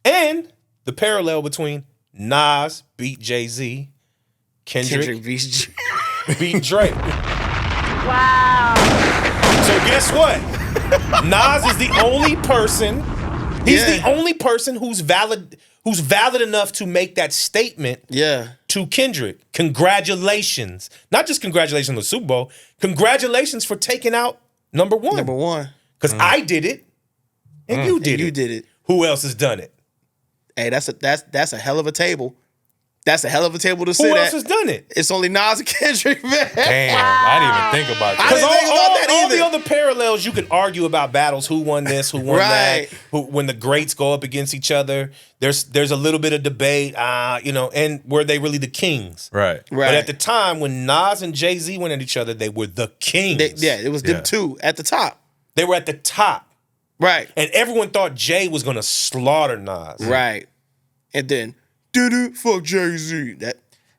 And the parallel between Nas beat Jay-Z, Kendrick beats beat Drake. Wow. So guess what? Nas is the only person. He's the only person who's valid enough to make that statement to Kendrick. Congratulations. Not just congratulations on the Super Bowl. Congratulations for taking out number one. Number one. Because I did it and you did it. You did it. Who else has done it? Hey, that's a hell of a table. That's a hell of a table to sit Who at. else has done it? It's only Nas and Kendrick, man. Damn, I didn't even think about that. Because didn't think about that all either. the other parallels, you can argue about battles, who won this, who won Right. that, when the greats go up against each other. There's a little bit of debate, and were they really the kings? Right. Right. But at the time when Nas and Jay-Z went at each other, they were the kings. It was them two at the top. They were at the top. Right. And everyone thought Jay was going to slaughter Nas. Right. And then, fuck Jay-Z. That,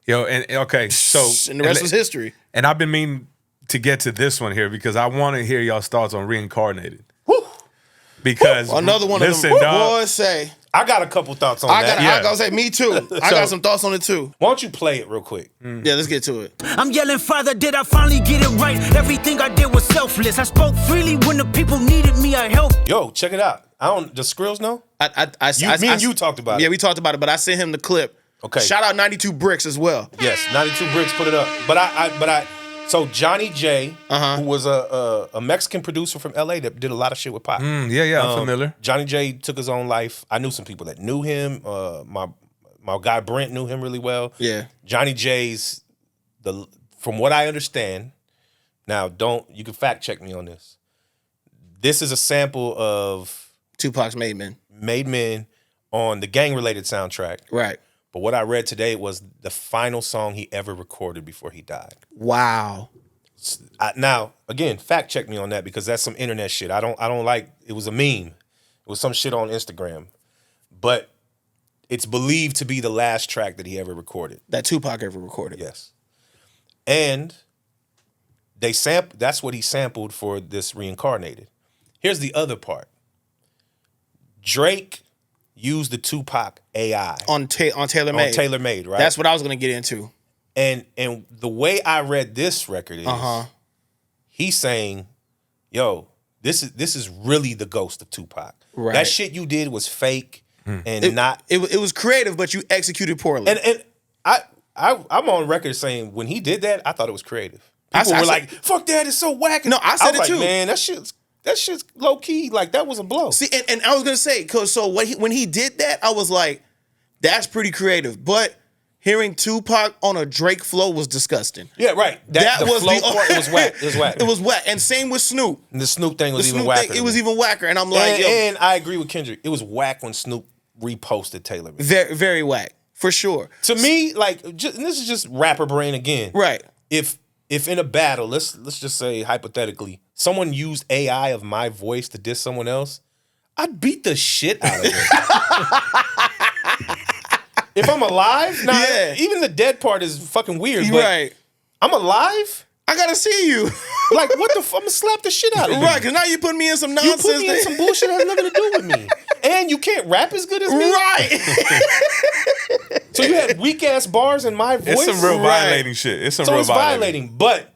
Yo, and okay, so and the rest was history. And I've been meaning to get to this one here because I want to hear y'all's thoughts on Reincarnated. Because Another one listen, of them. dog, Boys say. I got a couple thoughts on that. I gotta say, me too. I got some thoughts on it too. Why don't you play it real quick? Yeah, let's get to it. I'm yelling, Father, did I finally get it right? Everything I did was selfless. I spoke freely when the people needed me. I helped. Yo, check it out. Does Skrills know? Me and you talked about it. Yeah, we talked about it, but I sent him the clip. Okay. Shout out 92 Bricks as well. Yes, 92 Bricks put it up. So Johnny J, who was a Mexican producer from LA that did a lot of shit with Pac. I'm familiar. Johnny J took his own life. I knew some people that knew him. My guy Brent knew him really well. Yeah. Johnny J's from what I understand. Now, you can fact check me on this. This is a sample of Tupac's Made Men. On the Gang Related soundtrack. Right. But what I read today was the final song he ever recorded before he died. Wow. Now, again, fact check me on that because that's some internet shit. I don't like. It was a meme. It was some shit on Instagram, but it's believed to be the last track that he ever recorded. That Tupac ever recorded. Yes, and that's what he sampled for this Reincarnated. Here's the other part. Drake used the Tupac AI on Tailor Made. On Tailor Made, right? That's what I was gonna get into. And the way I read this record is he's saying, yo, this is really the ghost of Tupac. Right. That shit you did was fake and it was creative, but you executed poorly. And I'm on record saying when he did that, I thought it was creative. People were like, fuck that, it's so whack. No, I said was it like, too. Man, that shit's low key. Like that was a blow. See, and I was gonna say, when he did that, I was like, that's pretty creative. But hearing Tupac on a Drake flow was disgusting. Yeah, right. That was the flow part. It was whack. It was whack. It was whack. And same with Snoop. And the Snoop thing was The even Snoop whacker. thing, it was even whacker. And I'm like, and I agree with Kendrick. It was whack when Snoop reposted Taylor. Very, very whack, for sure. To me, like, and this is just rapper brain again. Right. If in a battle, let's just say hypothetically, someone used AI of my voice to diss someone else, I'd beat the shit out of them. If I'm alive, even the dead part is fucking weird. But Right. I'm alive. I gotta see you. Like, what the fuck? I'm gonna slap the shit out of you. Right, because now you put me in some You nonsense. put me in some bullshit that has nothing to do with me. And you can't rap as good as me. Right. So you had weak ass bars in my voice. It's some real violating shit. It's some So real it's violating. But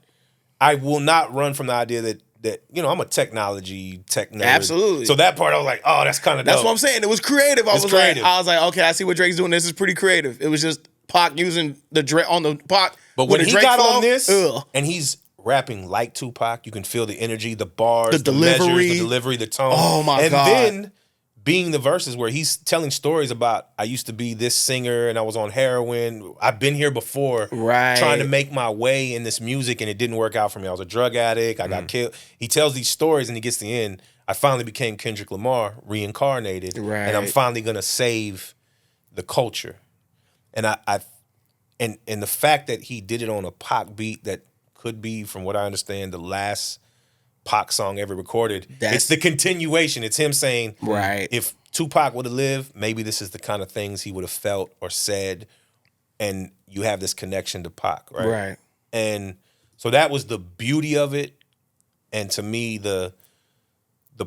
I will not run from the idea that I'm a tech nerd. Absolutely. So that part I was like, oh, that's kind of dope. That's what I'm saying. It was creative. I It's was creative. like, okay, I see what Drake's doing. This is pretty creative. It was just Pac using the Drake on the Pac. But when with the he Drake got flow, on this ugh. and he's rapping like Tupac, you can feel the energy, the bars, The delivery. measures, the delivery, the tone. Oh, my and God. then being the verses where he's telling stories about, I used to be this singer and I was on heroin. I've been here before, Right. trying to make my way in this music and it didn't work out for me. I was a drug addict. I got killed. He tells these stories and he gets to the end. I finally became Kendrick Lamar, reincarnated, Right. and I'm finally gonna save the culture. And and the fact that he did it on a Pac beat that could be, from what I understand, the last Pac song ever recorded. It's the continuation. It's him saying, Right. if Tupac would have lived, maybe this is the kind of things he would have felt or said, and you have this connection to Pac, right? Right. And so that was the beauty of it, and to me, the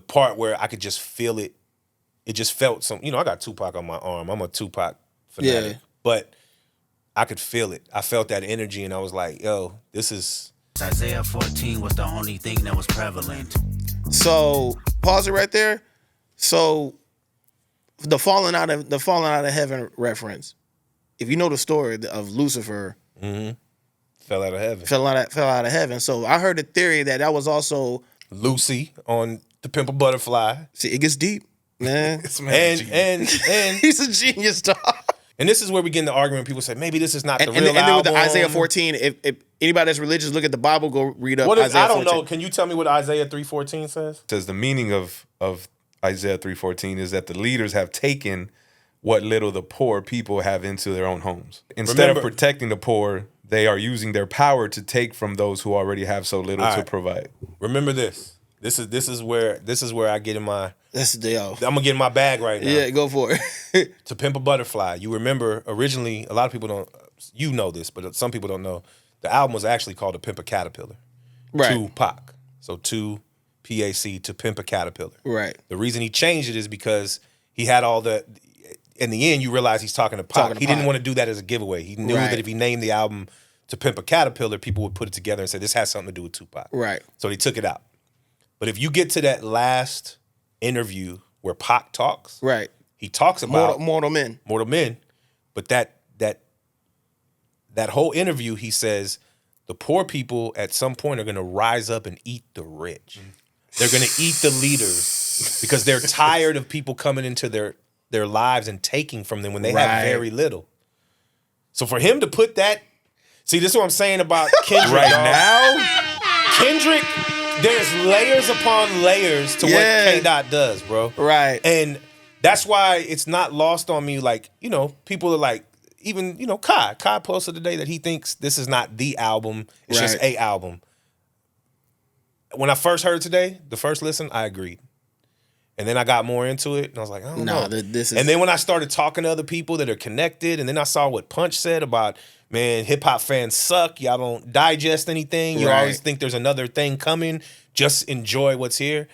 part where I could just feel it. It just felt some. I got Tupac on my arm. I'm a Tupac fanatic, Yeah. but I could feel it. I felt that energy, and I was like, yo, this is. Isaiah 14 was the only thing that was prevalent. So pause it right there. So the falling out of heaven reference. If you know the story of Lucifer, Fell out of heaven. fell out of heaven. So I heard the theory that was also Lucy on The Pimp a Butterfly. see it gets deep. Man. This man And He's a genius, dog. and this is where we get in the argument. People say maybe this is not the And real then with album. the Isaiah 14, if anybody that's religious look at the Bible, go read up What is, Isaiah I don't 14. know. Can you tell me what Isaiah 3:14 says? says the meaning of Isaiah 3:14 is that the leaders have taken what little the poor people have into their own homes. Instead of Remember- protecting the poor, they are using their power to take from those who already have so little to right. provide. Remember this. This is where I get in my. That's the deal. I'm gonna get in my bag right now. Yeah, go for it. To Pimp a Butterfly. You remember originally, a lot of people don't, you know this, but some people don't know, the album was actually called To Pimp a Caterpillar. Right. To Pac. So to PAC, To Pimp a Caterpillar. Right. The reason he changed it is because he had all the, in the end, you realize he's talking to Pac. Talking to He didn't Pac. want to do that as a giveaway. He knew Right. that if he named the album To Pimp a Caterpillar, people would put it together and say, this has something to do with Tupac. Right. So they took it out. But if you get to that last interview where Pac talks, Right. he talks about Mortal Men. Mortal Men, but that whole interview, he says the poor people at some point are going to rise up and eat the rich. They're going to eat the leaders because they're tired of people coming into their lives and taking from them when they have Right. very little. So for him to put that, see, this is what I'm saying about Kendrick Right dog. now, Kendrick, there's layers upon layers to Yeah. what K-Dot does, bro. Right. And that's why it's not lost on me. Like, you know, people are like, even, you know, Kai posted today that he thinks this is not the album. It's just Right. a album. When I first heard it today, the first listen, I agreed. And then I got more into it, and I was like, I don't Nah, know. this is- And then when I started talking to other people that are connected, and then I saw what Punch said about, man, hip-hop fans suck. Y'all don't digest anything. You Right. always think there's another thing coming. Just enjoy what's here.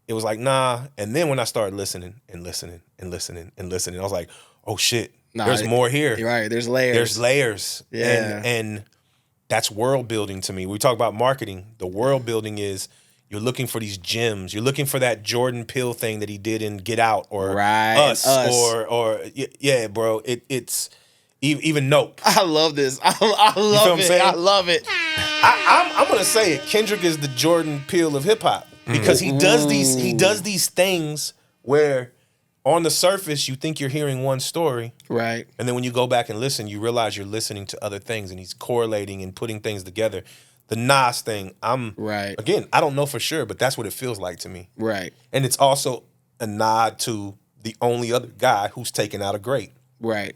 It was like, nah. And then when I started listening and listening and listening and listening, I was like, oh, shit. Nah, There's more here. You're right. There's layers. There's layers. Yeah. And that's world building to me. We talk about marketing. The world building is you're looking for these gems. You're looking for that Jordan Peele thing that he did in Get Out or Right, Us, Us. or yeah, bro. It's even Nope. I love this. I what love I'm it. saying? I love it. I'm gonna say it. Kendrick is the Jordan Peele of hip hop because he does these things where on the surface you think you're hearing one story. Right. And then when you go back and listen, you realize you're listening to other things, and he's correlating and putting things together. The Nas thing, Right. Again, I don't know for sure, but that's what it feels like to me. Right. And it's also a nod to the only other guy who's taken out a great. Right.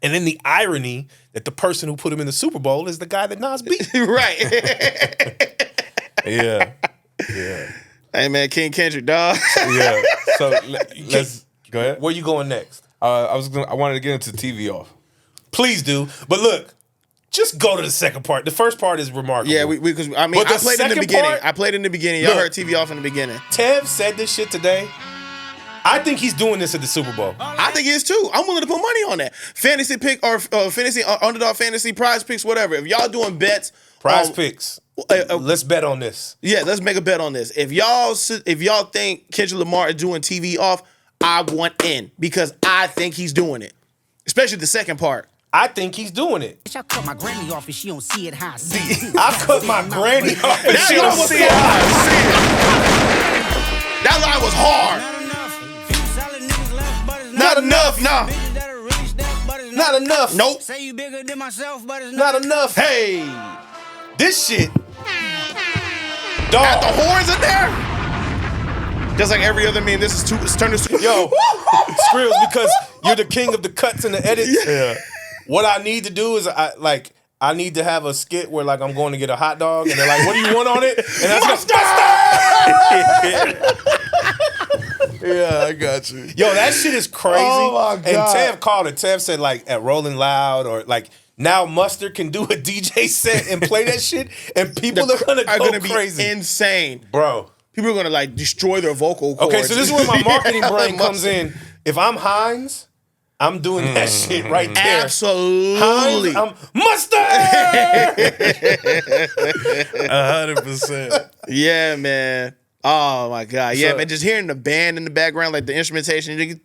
And then the irony that the person who put him in the Super Bowl is the guy that Nas beat. Right. yeah, Hey man, King Kendrick, dog. yeah. So let's go ahead. Where you going next? I wanted to get into TV off. Please do. But look, just go to the second part. The first part is remarkable. Yeah, because I mean, But the I played in the second beginning. part- I played in the beginning. Y'all Look. heard TV off in the beginning. Tev said this shit today. I think he's doing this at the Super Bowl. I think it is too. I'm willing to put money on that. Fantasy pick or fantasy underdog fantasy prize picks, whatever. If y'all doing bets, Prize picks. Let's bet on this. yeah, let's make a bet on this. If y'all think Kendrick Lamar is doing TV off, I want in because I think he's doing it, especially the second part. I think he's doing it. Bitch, I cut my granny off and she don't see it how I see it. I cut my granny off and That she line don't was see it. That line was hard. Not enough. Few solid niggas left, but it's Not enough, nah. Bitches that are really stepped, but it's Not enough. Nope. Say you bigger than myself, but it's Not enough. Hey, This shit. got the Dog. horns in there. Just like every other meme, this is it's turned to Yo, Skrills, because you're the king of the cuts and the edits. Yeah. What I need to do is I need to have a skit where like I'm going to get a hot dog and they're like, what do you want on it? And that's Yeah, I got you. Yo, that shit is crazy. Oh, my And God. Tev called it. Tev said like at Rolling Loud or like now Mustard can do a DJ set and play that shit and people are gonna go be crazy. insane. Bro. People are gonna like destroy their vocal cords. Okay, so this is where my marketing brain Yeah, comes in. If I'm Hines, I'm doing that shit right there. Absolutely. Hines, I'm Mustard! 100%. Yeah, man. Oh my god. Yeah, So- man. Just hearing the band in the background, like the instrumentation,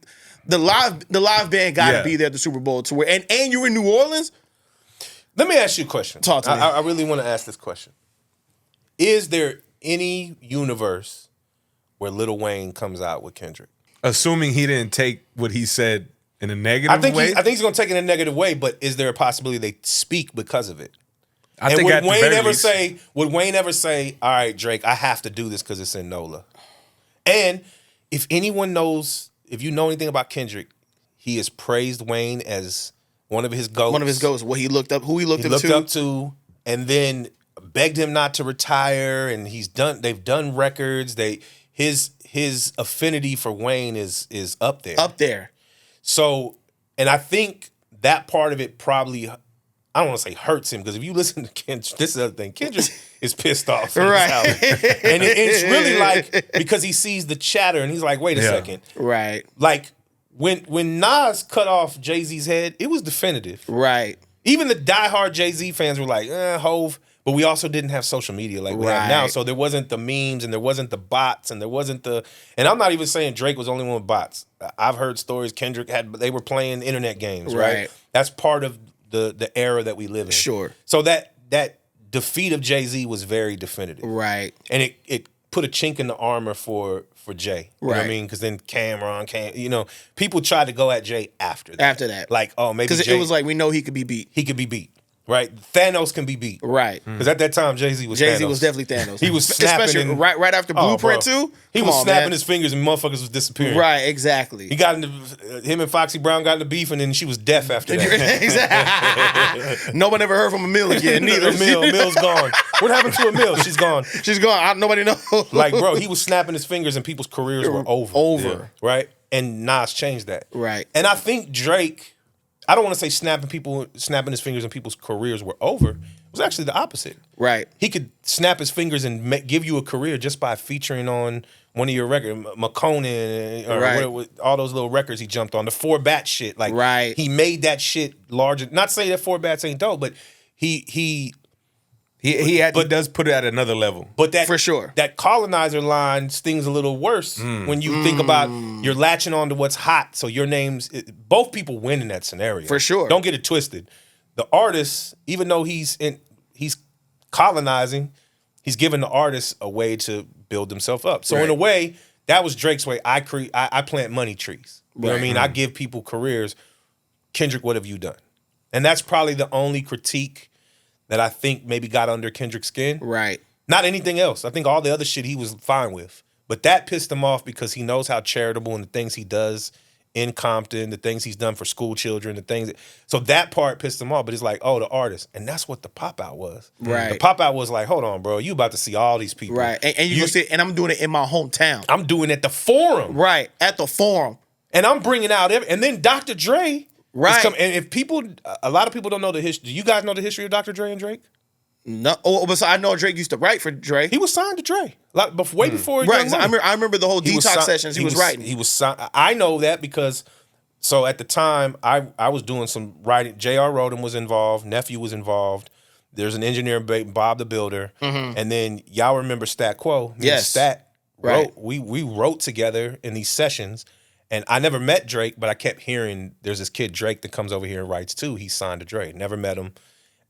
the live band got to Yeah. be there at the Super Bowl to where, and you're in New Orleans. Let me ask you a question. Talk to me. I really want to ask this question. Is there any universe where Lil Wayne comes out with Kendrick? Assuming he didn't take what he said in a negative way. I think he's gonna take it in a negative way, but is there a possibility they speak because of it? I think would Wayne ever say, all right, Drake, I have to do this because it's in NOLA? And if anyone knows, if you know anything about Kendrick, he has praised Wayne as one of his goats. One of his goats. What he looked up, who he looked up to, and then begged him not to retire. And they've done records. His affinity for Wayne is up there. Up there. So, and I think that part of it probably, I don't want to say hurts him, because if you listen to Kendrick, this is the other thing, Kendrick is pissed off. Right. And it's really like, because he sees the chatter and he's like, wait a second. Right. Like, when Nas cut off Jay-Z's head, it was definitive. Right. Even the diehard Jay-Z fans were like, Hove. But we also didn't have social media like we have now. So there wasn't the memes and there wasn't the bots and there wasn't the... And I'm not even saying Drake was the only one with bots. I've heard stories Kendrick they were playing internet games, right? That's part of the era that we live in. Sure. So that defeat of Jay-Z was very definitive. Right. And it put a chink in the armor for Jay. You know what I mean? Because then Cameron, people tried to go at Jay after that. After that. Like, oh, maybe because it was like, we know he could be beat. He could be beat. Right, Thanos can be beat. Right, because at that time Jay-Z was definitely Thanos. He was snapping, especially right after Blueprint too. He was snapping his fingers and motherfuckers was disappearing. Right, exactly. He got into him and Foxy Brown got into beef, and then she was deaf after that. Exactly. No one ever heard from Emil again. Neither. Emil's gone. What happened to Emil? She's gone. She's gone. Nobody knows. Like, bro, he was snapping his fingers, and people's careers were over. Yeah. Right, and Nas changed that. Right, and I think Drake. I don't want to say snapping his fingers and people's careers were over. It was actually the opposite. Right. He could snap his fingers and give you a career just by featuring on one of your records, McConan, or all those little records he jumped on. The 4-Bat shit. Like, he made that shit larger. Not saying that 4-Bats ain't dope, but he does put it at another level. But that, for sure, that colonizer line stings a little worse when you think about you're latching on to what's hot. So your name's both people win in that scenario. For sure. Don't get it twisted. The artist, even though he's colonizing, he's giving the artist a way to build himself up. So in a way, that was Drake's way. I plant money trees. You know what I mean? I give people careers. Kendrick, what have you done? And that's probably the only critique that I think maybe got under Kendrick's skin. Right. Not anything else. I think all the other shit he was fine with. But that pissed him off because he knows how charitable and the things he does in Compton, the things he's done for school children, so that part pissed him off. But it's like, oh, the artist. And that's what the pop-out was. Right. The pop-out was like, hold on, bro. You about to see all these people. Right. And you see, and I'm doing it in my hometown. I'm doing it at the Forum. Right. At the Forum. And I'm bringing out and then Dr. Dre. Right. And if a lot of people don't know the history. Do you guys know the history of Dr. Dre and Drake? No. Oh, but so I know Drake used to write for Dre. He was signed to Dre. Way before. Right. So I remember the whole detox sessions he was writing. He was signed. I know that because, so at the time, I was doing some writing. J.R. Rodham was involved. Nephew was involved. There's an engineer, Bob the Builder. Mm-hmm. And then y'all remember Stat Quo. Yes. Stat wrote. We wrote together in these sessions. And I never met Drake, but I kept hearing there's this kid, Drake, that comes over here and writes too. He's signed to Dre. Never met him.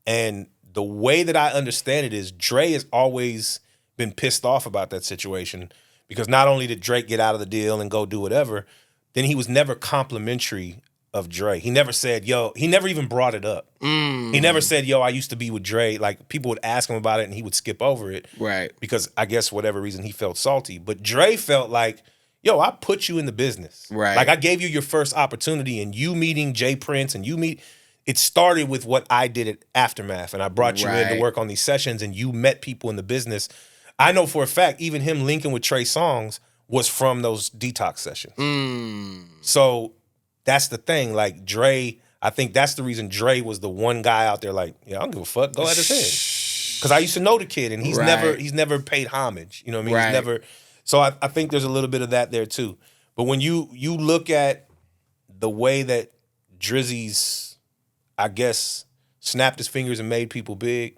And the way that I understand it is Dre has always been pissed off about that situation because not only did Drake get out of the deal and go do whatever, then he was never complimentary of Dre. He never said, yo, he never even brought it up. He never said, yo, I used to be with Dre. Like, people would ask him about it and he would skip over it. Right. Because I guess whatever reason he felt salty. But Dre felt like, yo, I put you in the business. Right. Like, I gave you your first opportunity, and you meeting Jay Prince, and it started with what I did at Aftermath, and I brought you in to work on these sessions, and you met people in the business. I know for a fact, even him linking with Trey Songz was from those detox sessions. So that's the thing. Like, Dre, I think that's the reason Dre was the one guy out there like, yeah, I don't give a fuck, go at his head. Because I used to know the kid, and he's never paid homage. You know what I mean? He's never... So I think there's a little bit of that there too. But when you look at the way that Drizzy's, I guess, snapped his fingers and made people big,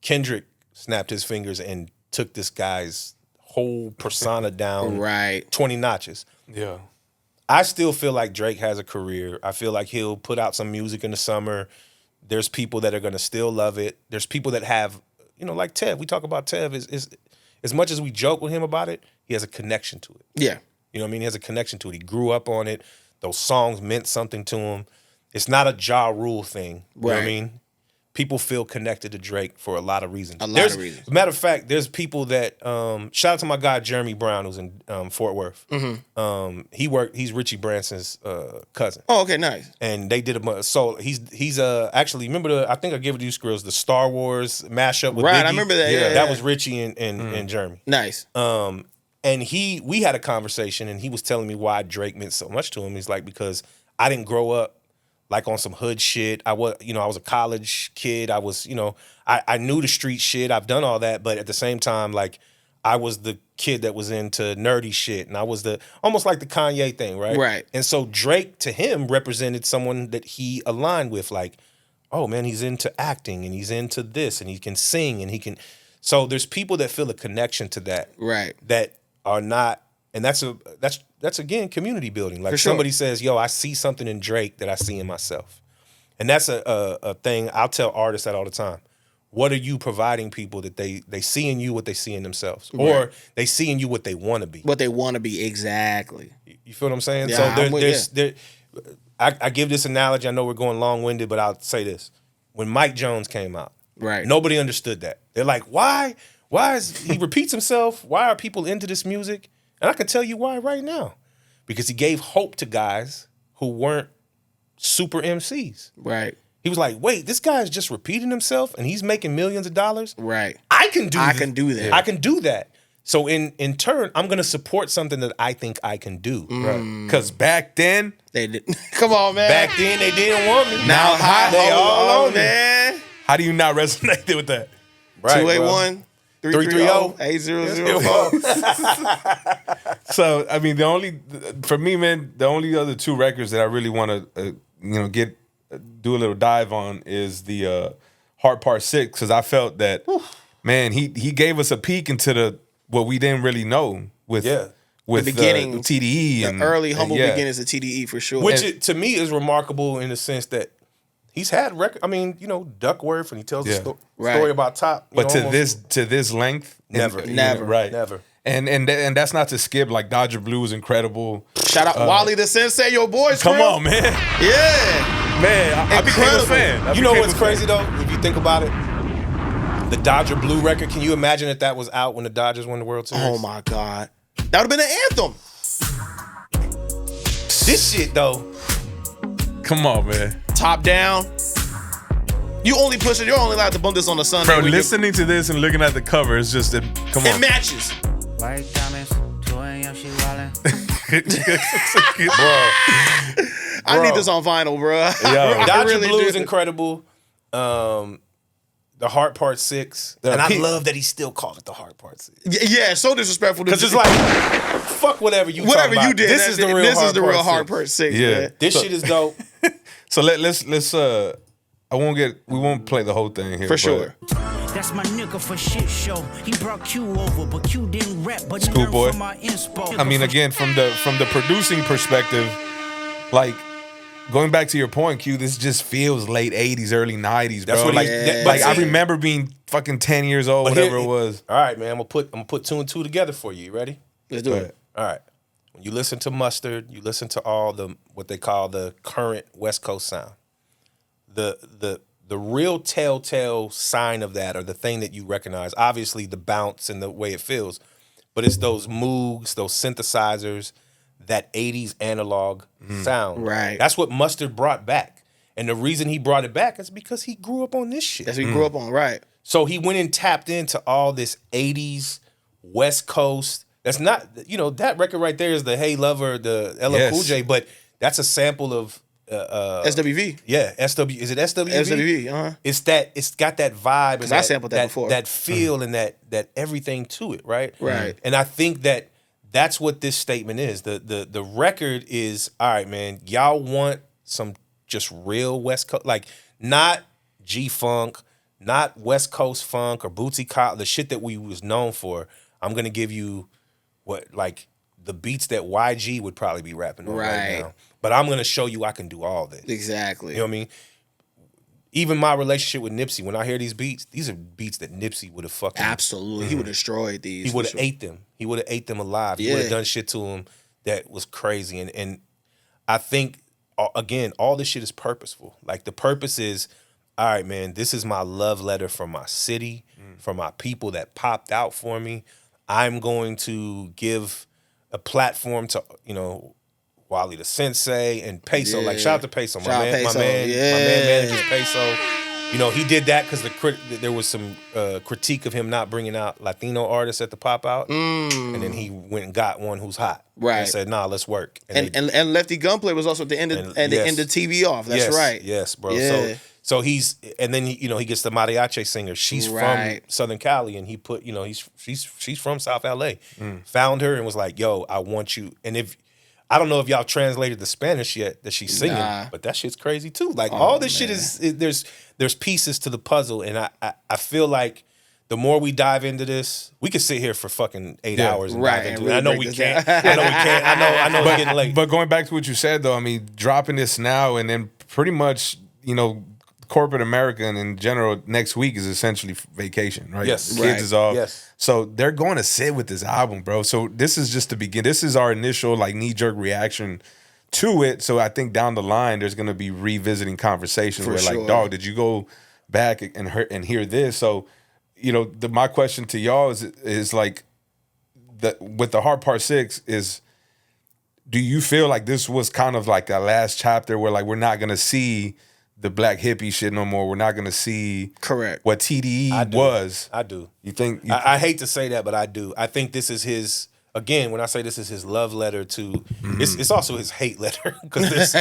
Kendrick snapped his fingers and took this guy's whole persona down 20 notches. Yeah. I still feel like Drake has a career. I feel like he'll put out some music in the summer. There's people that are going to still love it. There's people that have, like Tev. We talk about Tev is as much as we joke with him about it, he has a connection to it. Yeah. You know what I mean? He has a connection to it. He grew up on it. Those songs meant something to him. It's not a Ja Rule thing. You know what I mean? People feel connected to Drake for a lot of reasons. Of reasons. Matter of fact, there's people that shout out to my guy Jeremy Brown, who's in Fort Worth. He's Richie Branson's cousin. Oh, okay, nice. And they did so he's actually remember I think I gave it to you Skrills, the Star Wars mashup with Biggie. I remember that. Yeah, that was Richie and Jeremy. Nice. And we had a conversation, and he was telling me why Drake meant so much to him. He's like, because I didn't grow up like on some hood shit. I was a college kid. I was, I knew the street shit. I've done all that, but at the same time, like, I was the kid that was into nerdy shit, and I was almost like the Kanye thing, right? Right. And so Drake, to him, represented someone that he aligned with, like, oh man, he's into acting, and he's into this, and he can sing, and he can. So there's people that feel a connection to that, right? That are not, and that's again community building. Like somebody says, yo, I see something in Drake that I see in myself. And that's a thing I'll tell artists that all the time. What are you providing people that they see in you what they see in themselves? Right. Or they see in you what they want to be. What they want to be, exactly. You feel what I'm saying? Yeah, so I give this analogy. I know we're going long-winded, but I'll say this. When Mike Jones came out, right, nobody understood that. They're like, why? Why is he repeats himself? Why are people into this music? And I can tell you why right now. Because he gave hope to guys who weren't super MCs. Right. He was like, wait, this guy's just repeating himself and he's making millions of dollars? Right. I can do that. I can do that. So in turn, I'm going to support something that I think I can do. Right. Because back then, they did. Come on, man. Back then, they didn't want me. Now they all on man. How do you not resonate with that? Right, 281-330-8004. So, I mean, the only other two records that I really want to, do a little dive on is the Heart Part 6, because I felt that, man, he gave us a peek into what we didn't really know with the beginning, TDE. The early humble beginnings of TDE for sure. Which to me is remarkable in the sense that he's had record. I mean, Duckworth, and he tells a story about Top. But to this length, never, right, never. And that's not to skip. Like Dodger Blue is incredible. Shout out Wally the Sensei, your boys. Come on, man. Yeah, man. I became a fan. You know what's crazy though? If you think about it, the Dodger Blue record. Can you imagine that was out when the Dodgers won the World Series? Oh my God, that would have been an anthem. This shit though. Come on, man. Top down. You only push it. You're only allowed to bump this on the Sunday. Bro, listening to this and looking at the cover is just come on. It matches. White diamonds, 2 a.m. she wildin'. Bro. I need this on vinyl, bro. Dodger Blue is incredible. The Heart Part 6. And I love that he still called it the Heart Part 6. Yeah, so disrespectful. Because it's like, fuck whatever you did. This is the real Heart Part 6. Yeah. Man. This shit is dope. So let's we won't play the whole thing here. For sure. That's my nigga for shit show. He brought Q over, but Q didn't rap, but Schoolboy. from my inspo. I mean, again, from the producing perspective, like going back to your point, Q, this just feels late 80s, early 90s, bro. That's what I remember being fucking 10 years old, whatever it was. All right, man, I'm gonna put two and two together for you. You ready? Let's do it. All right. When you listen to Mustard, you listen to all what they call the current West Coast sound. The real telltale sign of that, or the thing that you recognize, obviously the bounce and the way it feels, but it's those Moogs, those synthesizers, that 80s analog sound. Right. That's what Mustard brought back. And the reason he brought it back is because he grew up on this shit. That's what he grew up on, right. So he went and tapped into all this 80s West Coast. That's not, that record right there is the Hey Lover, the LL Cool J, but that's a sample of SWV. Yeah, is it SWV? SWV, It's got that vibe and I sampled that before. That feel and that everything to it, right? Right. And I think that's what this statement is. The record is, all right, man, y'all want some just real West Coast, like not G-Funk, not West Coast funk or Bootsy Collins, the shit that we was known for. I'm gonna give you the beats that YG would probably be rapping on right now. But I'm going to show you I can do all this. Exactly. You know what I mean? Even my relationship with Nipsey, when I hear these are beats that Nipsey would have fucking... Absolutely. He would have destroyed these. He would have ate them. He would have ate them alive. He would have done shit to them that was crazy. And I think, again, all this shit is purposeful. Like, the purpose is, all right, man, this is my love letter from my city, from my people that popped out for me. I'm going to give a platform to, Wally the Sensei and Peso. Like, shout out to Peso. My man manages Peso. He did that because there was some critique of him not bringing out Latino artists at the pop out, and then he went and got one who's hot, right? And said, "Nah, let's work." And Lefty Gunplay was also at the end of the end of TV off. That's right. Yes, bro. Yeah. So he's, and then he gets the mariachi singer. She's from Southern Cali, and he put she's from South LA. Found her and was like, "Yo, I want you." And if I don't know if y'all translated the Spanish yet that she's singing, but that shit's crazy too. Like, all this shit is there's pieces to the puzzle, and I feel like the more we dive into this, we could sit here for fucking 8 hours and dive into it. I know we can't. I know we're getting late. But going back to what you said though, I mean, dropping this now and then pretty much, corporate America and in general, next week is essentially vacation, right? Yes. Kids is off. Yes. So they're going to sit with this album, bro. So this is just the beginning. This is our initial knee-jerk reaction to it. So I think down the line, there's going to be revisiting conversations where dog, did you go back and hear this? So, my question to y'all is like, with the Hard Part 6 is, do you feel like this was kind of like a last chapter where we're not going to see the black hippie shit no more? We're not going to see what TDE was. I do. You think? I hate to say that, but I do. I think this is his, again, when I say this is his love letter to, it's also his hate letter. Because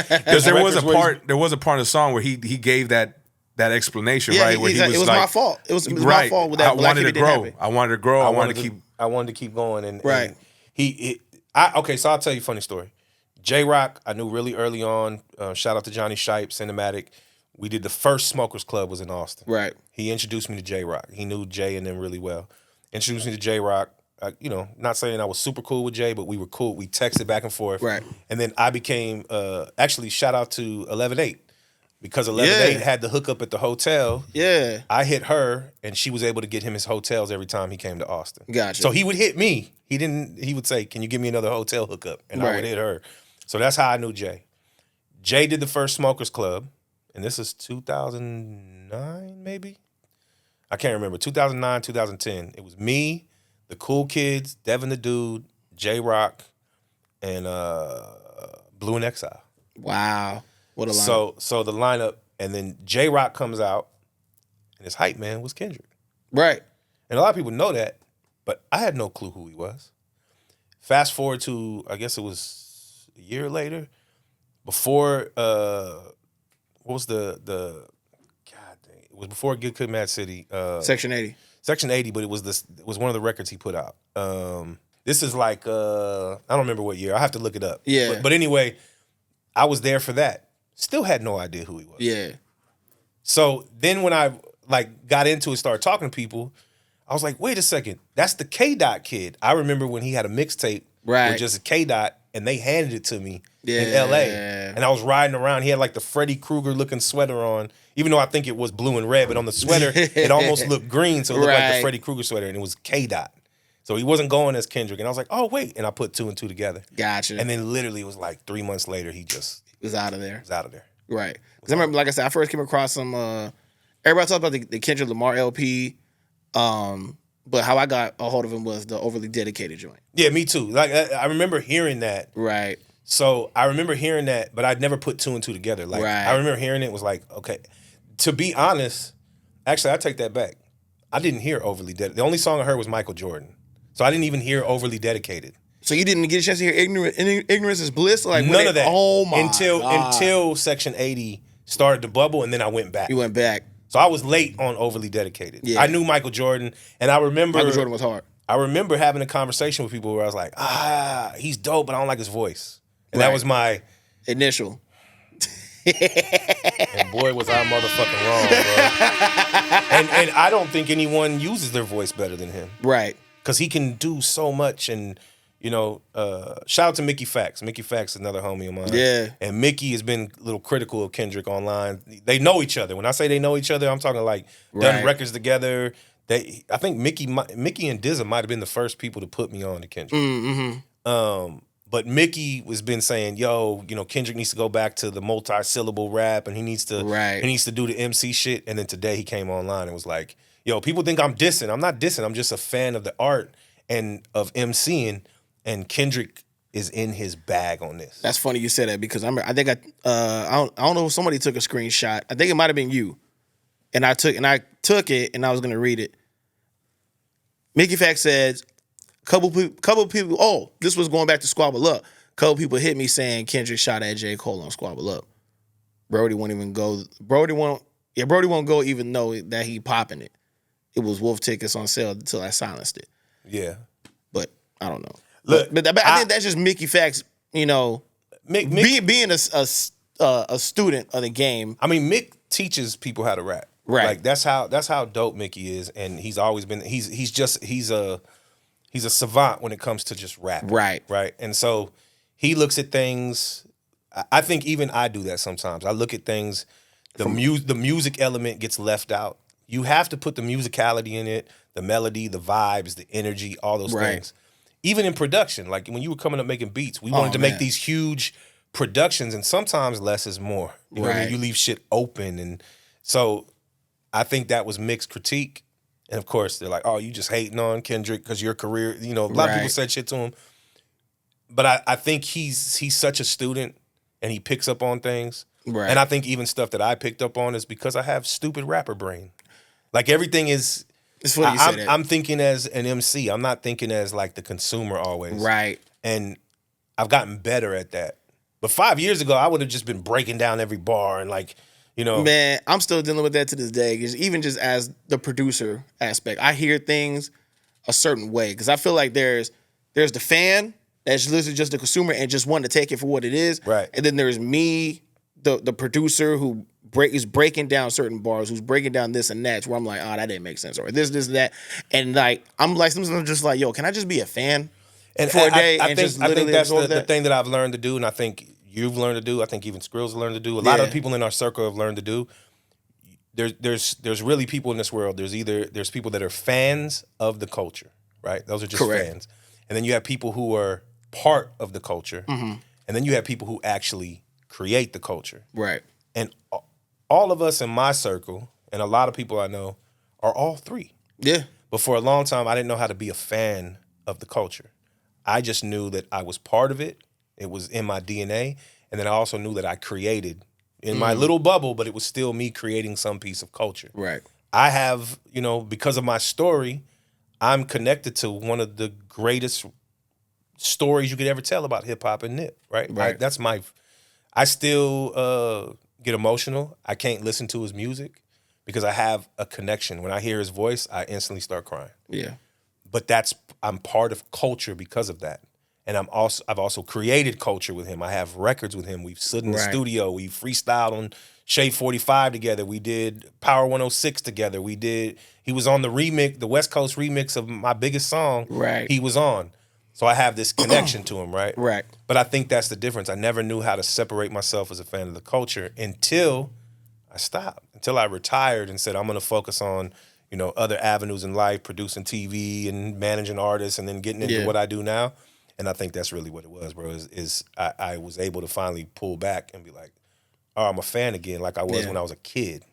there was a part of the song where he gave that explanation, right? Where it was my fault. It was my fault with that. I wanted to grow. I wanted to grow. I wanted to keep going. And so I'll tell you a funny story. J-Rock, I knew really early on. Shout out to Johnny Shipe, Cinematic. We did the first Smokers Club was in Austin. Right. He introduced me to J-Rock. He knew Jay and them really well. Introduced me to J-Rock. Not saying I was super cool with Jay, but we were cool. We texted back and forth. Right. And then I became, actually, shout out to 11-8. Because 11-8 had the hookup at the hotel. Yeah. I hit her, and she was able to get him his hotels every time he came to Austin. Gotcha. So he would hit me. He would say, "Can you give me another hotel hookup?" And I would hit her. So that's how I knew Jay. Jay did the first Smokers Club, and this is 2009, maybe? I can't remember. 2009, 2010. It was me, the Cool Kids, Devin the Dude, J-Rock, and Blue and Exile. Wow. What a lineup. So the lineup, and then J-Rock comes out, and his hype man was Kendrick. Right. And a lot of people know that, but I had no clue who he was. Fast forward to, I guess it was a year later, before, what was the God dang, it was before Good Kid, Mad City. Section 80. Section 80, but it was one of the records he put out. This is like, I don't remember what year. I have to look it up. Yeah. But anyway, I was there for that. Still had no idea who he was. Yeah. So then when I got into it, started talking to people, I was like, wait a second, that's the K-Dot kid. I remember when he had a mixtape with just a K-Dot, and they handed it to me in LA. And I was riding around. He had the Freddy Krueger looking sweater on, even though I think it was blue and red, but on the sweater, it almost looked green, so it looked like the Freddy Krueger sweater, and it was K-Dot. So he wasn't going as Kendrick. And I was like, oh, wait. And I put 2 and 2 together. Gotcha. And then literally it was 3 months later, he just was out of there. Was out of there. Right. Because I remember, like I said, I first came across some, everybody talked about the Kendrick Lamar LP, but how I got a hold of him was the Overly Dedicated joint. Yeah, me too. I remember hearing that. Right. So I remember hearing that, but I'd never put 2 and 2 together. I remember hearing it, was like, okay. To be honest, actually, I take that back. I didn't hear Overly Dedicated. The only song I heard was Michael Jordan. So I didn't even hear Overly Dedicated. So you didn't get a chance to hear Ignorance is Bliss? None of that. Oh my God. Until Section 80 started to bubble, and then I went back. You went back. So I was late on Overly Dedicated. Yeah. I knew Michael Jordan, and I remember Michael Jordan was hard. I remember having a conversation with people where I was like, he's dope, but I don't like his voice. And that was my initial. And boy, was I motherfucking wrong, bro. And I don't think anyone uses their voice better than him. Right. Because he can do so much. And, shout out to Mickey Fax. Mickey Fax is another homie of mine. Yeah. And Mickey has been a little critical of Kendrick online. They know each other. When I say they know each other, I'm talking done records together. I think Mickey and Dizza might have been the first people to put me on to Kendrick. Mm-hmm. But Mickey was been saying, yo, Kendrick needs to go back to the multi-syllable rap, and he needs to do the MC shit. And then today he came online and was like, yo, people think I'm dissing. I'm not dissing. I'm just a fan of the art and of MCing, and Kendrick is in his bag on this. That's funny you said that, because I don't know if somebody took a screenshot. I think it might have been you. And I took it and I was gonna read it. Mickey Fax says, couple people, oh, this was going back to Squabble Up. Couple people hit me saying Kendrick shot at J. Cole on Squabble Up. Brody won't even go. Brody won't go even know that he popping it. It was Wolf tickets on sale until I silenced it. Yeah. But I don't know. Look, but I think that's just Mickey Fax, being a student of the game. I mean, Mick teaches people how to rap. Right. Like that's how dope Mickey is, and he's always been he's a savant when it comes to just rap. Right. Right. And so he looks at things. I think even I do that sometimes. I look at things, the music element gets left out. You have to put the musicality in it, the melody, the vibes, the energy, all those things. Even in production, like when you were coming up making beats, we wanted to make these huge productions, and sometimes less is more. You know what I mean? You leave shit open, and so I think that was Mick's critique. And of course, they're like, "Oh, you just hating on Kendrick because your career." A lot of people said shit to him, but I think he's such a student, and he picks up on things. Right. And I think even stuff that I picked up on is because I have stupid rapper brain. Like everything is. It's funny you say that. I'm thinking as an MC. I'm not thinking as like the consumer always. Right. And I've gotten better at that. But 5 years ago, I would have just been breaking down every bar and like, Man, I'm still dealing with that to this day. Even just as the producer aspect, I hear things a certain way because I feel like there's the fan that's literally just the consumer and just wanting to take it for what it is. Right. And then there's me, the producer who is breaking down certain bars, who's breaking down this and that, where I'm like, oh, that didn't make sense, or this, that. And like, I'm like, sometimes I'm just like, yo, can I just be a fan for a day? I think that's the thing that I've learned to do, and I think you've learned to do. I think even Skrills learned to do. A lot of people in our circle have learned to do. There's really people in this world. There's people that are fans of the culture, right? Those are just fans. And then you have people who are part of the culture. Mm-hmm. And then you have people who actually create the culture. Right. And all of us in my circle, and a lot of people I know, are all three. Yeah. But for a long time, I didn't know how to be a fan of the culture. I just knew that I was part of it. It was in my DNA. And then I also knew that I created in my little bubble, but it was still me creating some piece of culture. Right. I have, because of my story, I'm connected to one of the greatest stories you could ever tell about hip hop and Nip, right? Right. I still get emotional. I can't listen to his music because I have a connection. When I hear his voice, I instantly start crying. Yeah. But I'm part of culture because of that. And I've also created culture with him. I have records with him. We've stood in the studio. We freestyled on Shade 45 together. We did Power 106 together. He was on the remix, the West Coast remix of my biggest song. Right. He was on. So I have this connection to him, right? Right. But I think that's the difference. I never knew how to separate myself as a fan of the culture until I stopped, until I retired and said, I'm going to focus on, other avenues in life, producing TV and managing artists and then getting into what I do now. And I think that's really what it was, bro, I was able to finally pull back and be like, oh, I'm a fan again like I was when I was a kid.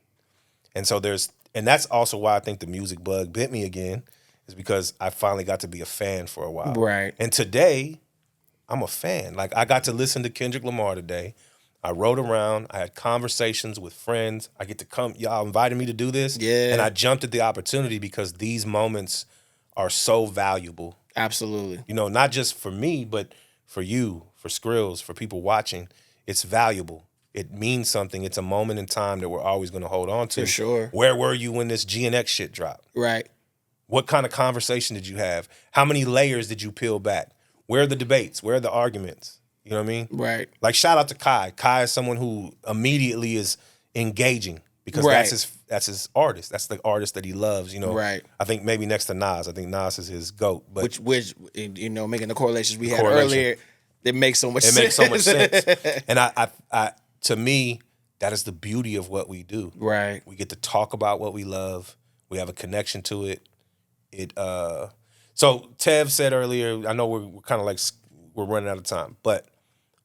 And so that's also why I think the music bug bit me again, is because I finally got to be a fan for a while. Right. And today, I'm a fan. Like, I got to listen to Kendrick Lamar today. I rode around. I had conversations with friends. I get to come. Y'all invited me to do this. Yeah. And I jumped at the opportunity because these moments are so valuable. Absolutely. Not just for me, but for you, for Skrills, for people watching. It's valuable. It means something. It's a moment in time that we're always going to hold on to. For sure. Where were you when this GNX shit dropped? Right. What kind of conversation did you have? How many layers did you peel back? Where are the debates? Where are the arguments? You know what I mean? Right. Like, shout out to Kai. Kai is someone who immediately is engaging because that's his artist. That's the artist that he loves, Right. I think maybe next to Nas. I think Nas is his GOAT. But which making the correlations we had earlier, it makes so much sense. It makes so much sense. And I to me, that is the beauty of what we do. Right. We get to talk about what we love. We have a connection to it. So Tev said earlier, I know we're kind of like we're running out of time. But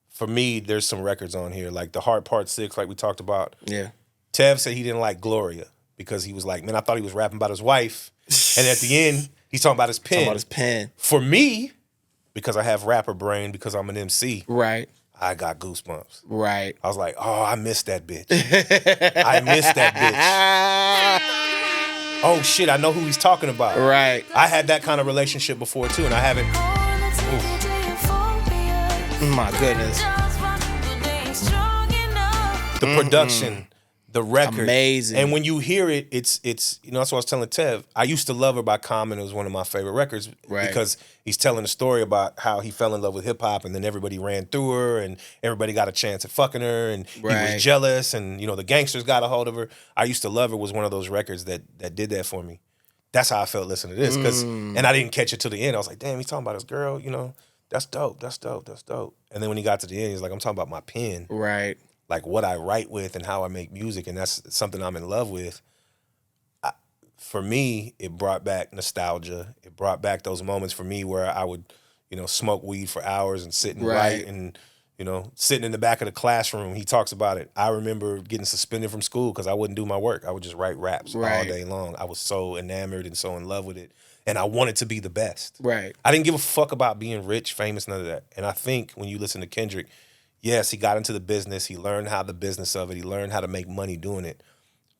for me, there's some records on here, like The Heart Part 6, like we talked about. Yeah. Tev said he didn't like Gloria because he was like, man, I thought he was rapping about his wife. And at the end, he's talking about his pen. Talking about his pen. For me, because I have rapper brain, because I'm an MC, Right. I got goosebumps. Right. I was like, oh, I missed that bitch. I missed that bitch. Oh, shit, I know who he's talking about. Right. I had that kind of relationship before, too, and I haven't. My goodness. The production, the record. Amazing. And when you hear it, it's you know, that's what I was telling Tev. I used to Love Her by Common. It was one of my favorite records. Right. Because he's telling a story about how he fell in love with hip-hop and then everybody ran through her and everybody got a chance at fucking her and he Right. was jealous and, you know, the gangsters got a hold of her. I Used to Love Her was one of those records that did that for me. That's how I felt listening to this. And I didn't catch it till the end. I was like, damn, he's talking about his girl, you know. That's dope. That's dope. That's dope. And then when he got to the end, he's like, I'm talking about my pen. Right. Like what I write with and how I make music, and that's something I'm in love with. For me, it brought back nostalgia. It brought back those moments for me where I would, you know, smoke weed for hours and sit and write and, you know, sitting in the back of the classroom. He talks about it. I remember getting suspended from school because I wouldn't do my work. I would just write raps all day long. I was so enamored and so in love with it. And I wanted to be the best. Right. I didn't give a fuck about being rich, famous, none of that. And I think when you listen to Kendrick, yes, he got into the business. He learned how the business of it. He learned how to make money doing it.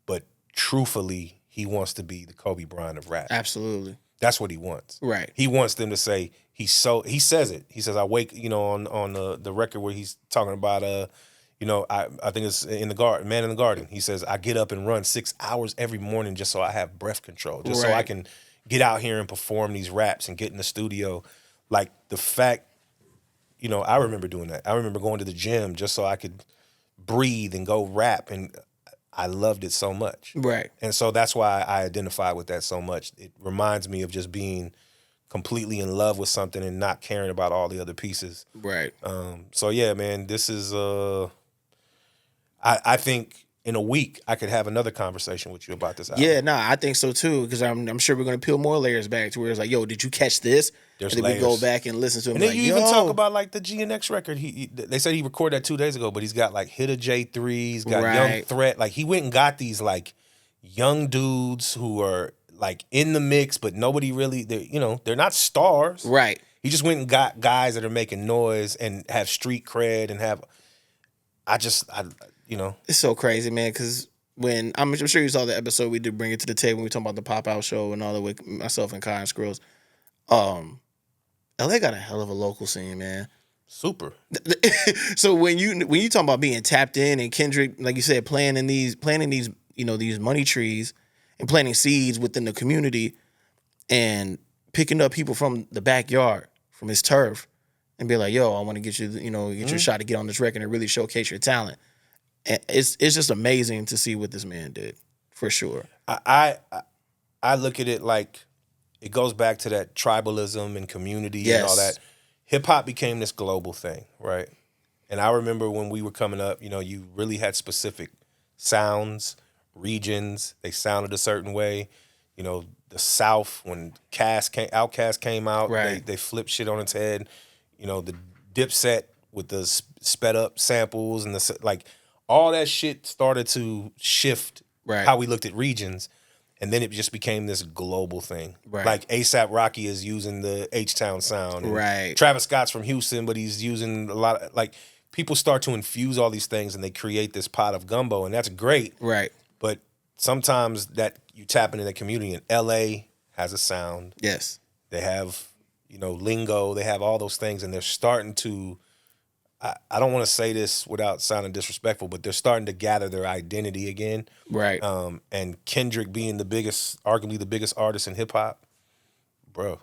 But truthfully, he wants to be the Kobe Bryant of rap. Absolutely. That's what he wants. Right. He wants them to say he says it. He says, I wake, you know, on the record where he's talking about you know, I think it's in the garden, Man in the Garden. He says, I get up and run 6 hours every morning just so I have breath control. Just so I can get out here and perform these raps and get in the studio. Like the fact, you know, I remember doing that. I remember going to the gym just so I could breathe and go rap, and I loved it so much. Right. And so that's why I identify with that so much. It reminds me of just being completely in love with something and not caring about all the other pieces. Right. So yeah, man, this is I think in a week I could have another conversation with you about this album. Yeah, I think so too, because I'm sure we're gonna peel more layers back to where it's like, yo, did you catch this? There's and then layers. we go back and listen to him. And then like, you even talk about like the GNX record. They said he recorded that 2 days ago, but he's got like Hitta J3, he's got Young Threat. Like he went and got these like young dudes who are like in the mix, but nobody really, they're not stars. Right. He just went and got guys that are making noise and have street cred and have. It's so crazy, man. Because when I'm sure you saw the episode we did Bring It to the Table when we talking about the Pop Out show and all that with myself and Kai and Skrills. LA got a hell of a local scene, man. Super. So when you talk about being tapped in and Kendrick, like you said, planting these these money trees and planting seeds within the community and picking up people from the backyard, from his turf, and be like, yo, I want to get you, get your shot to get on this record and really showcase your talent. And it's just amazing to see what this man did, for sure. I look at it like it goes back to that tribalism and community and all that. Hip hop became this global thing, right? And I remember when we were coming up, you really had specific sounds, regions. They sounded a certain way. The South, when Outkast came out, they flipped shit on its head. The Dipset with the sped up samples and all that shit started to shift how we looked at regions. And then it just became this global thing. Right. Like A$AP Rocky is using the H-Town sound. Right. Travis Scott's from Houston, but he's using a lot of, people start to infuse all these things and they create this pot of gumbo, and that's great. Right. But sometimes that you tap into the community, and LA has a sound. Yes. They have, lingo. They have all those things, and they're starting to, I don't want to say this without sounding disrespectful, but they're starting to gather their identity again. Right. And Kendrick being arguably the biggest artist in hip hop, bro,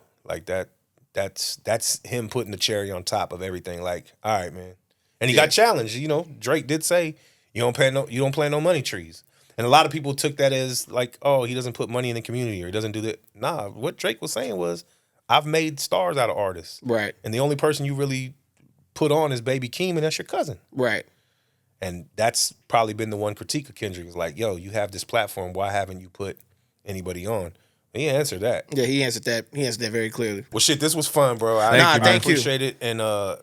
that's him putting the cherry on top of everything. Like, all right, man. And he got challenged. Drake did say, you don't plant no money trees. And a lot of people took that as like, oh, he doesn't put money in the community or he doesn't do that. Nah, what Drake was saying was, I've made stars out of artists. Right. And the only person you really put on is Baby Keem, and that's your cousin. Right. And that's probably been the one critique of Kendrick is like, yo, you have this platform. Why haven't you put anybody on? He answered that. Yeah, he answered that. He answered that very clearly. Well, shit, this was fun, bro. Thank you. Appreciate it. And,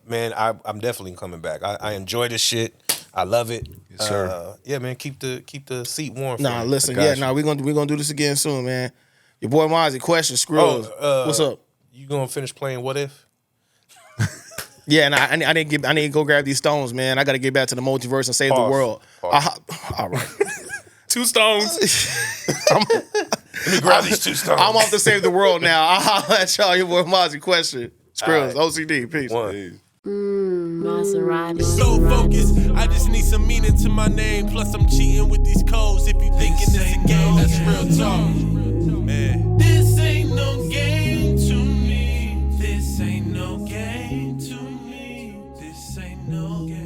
man, I'm definitely coming back. I enjoy this shit. I love it. Yes, sir. Yeah, man, keep the seat warm. Nah, me. listen, we're gonna do this again soon, man. Your boy Mazi, question, Skrills. What's up? You gonna finish playing What If? Yeah, and I didn't to go grab these stones, man. I got to get back to the multiverse and save the world. All right. 2 stones. Let me grab these 2 stones. I'm off to save the world now. I'll holler at y'all. Your boy Mazi, question, Skrills, OCD, peace. Maserati. So focused, I just need some meaning to my name. Plus, I'm cheating with these codes. If you thinking it's a game, that's real talk. Man, this ain't no game to me. This ain't no game to me. This ain't no game.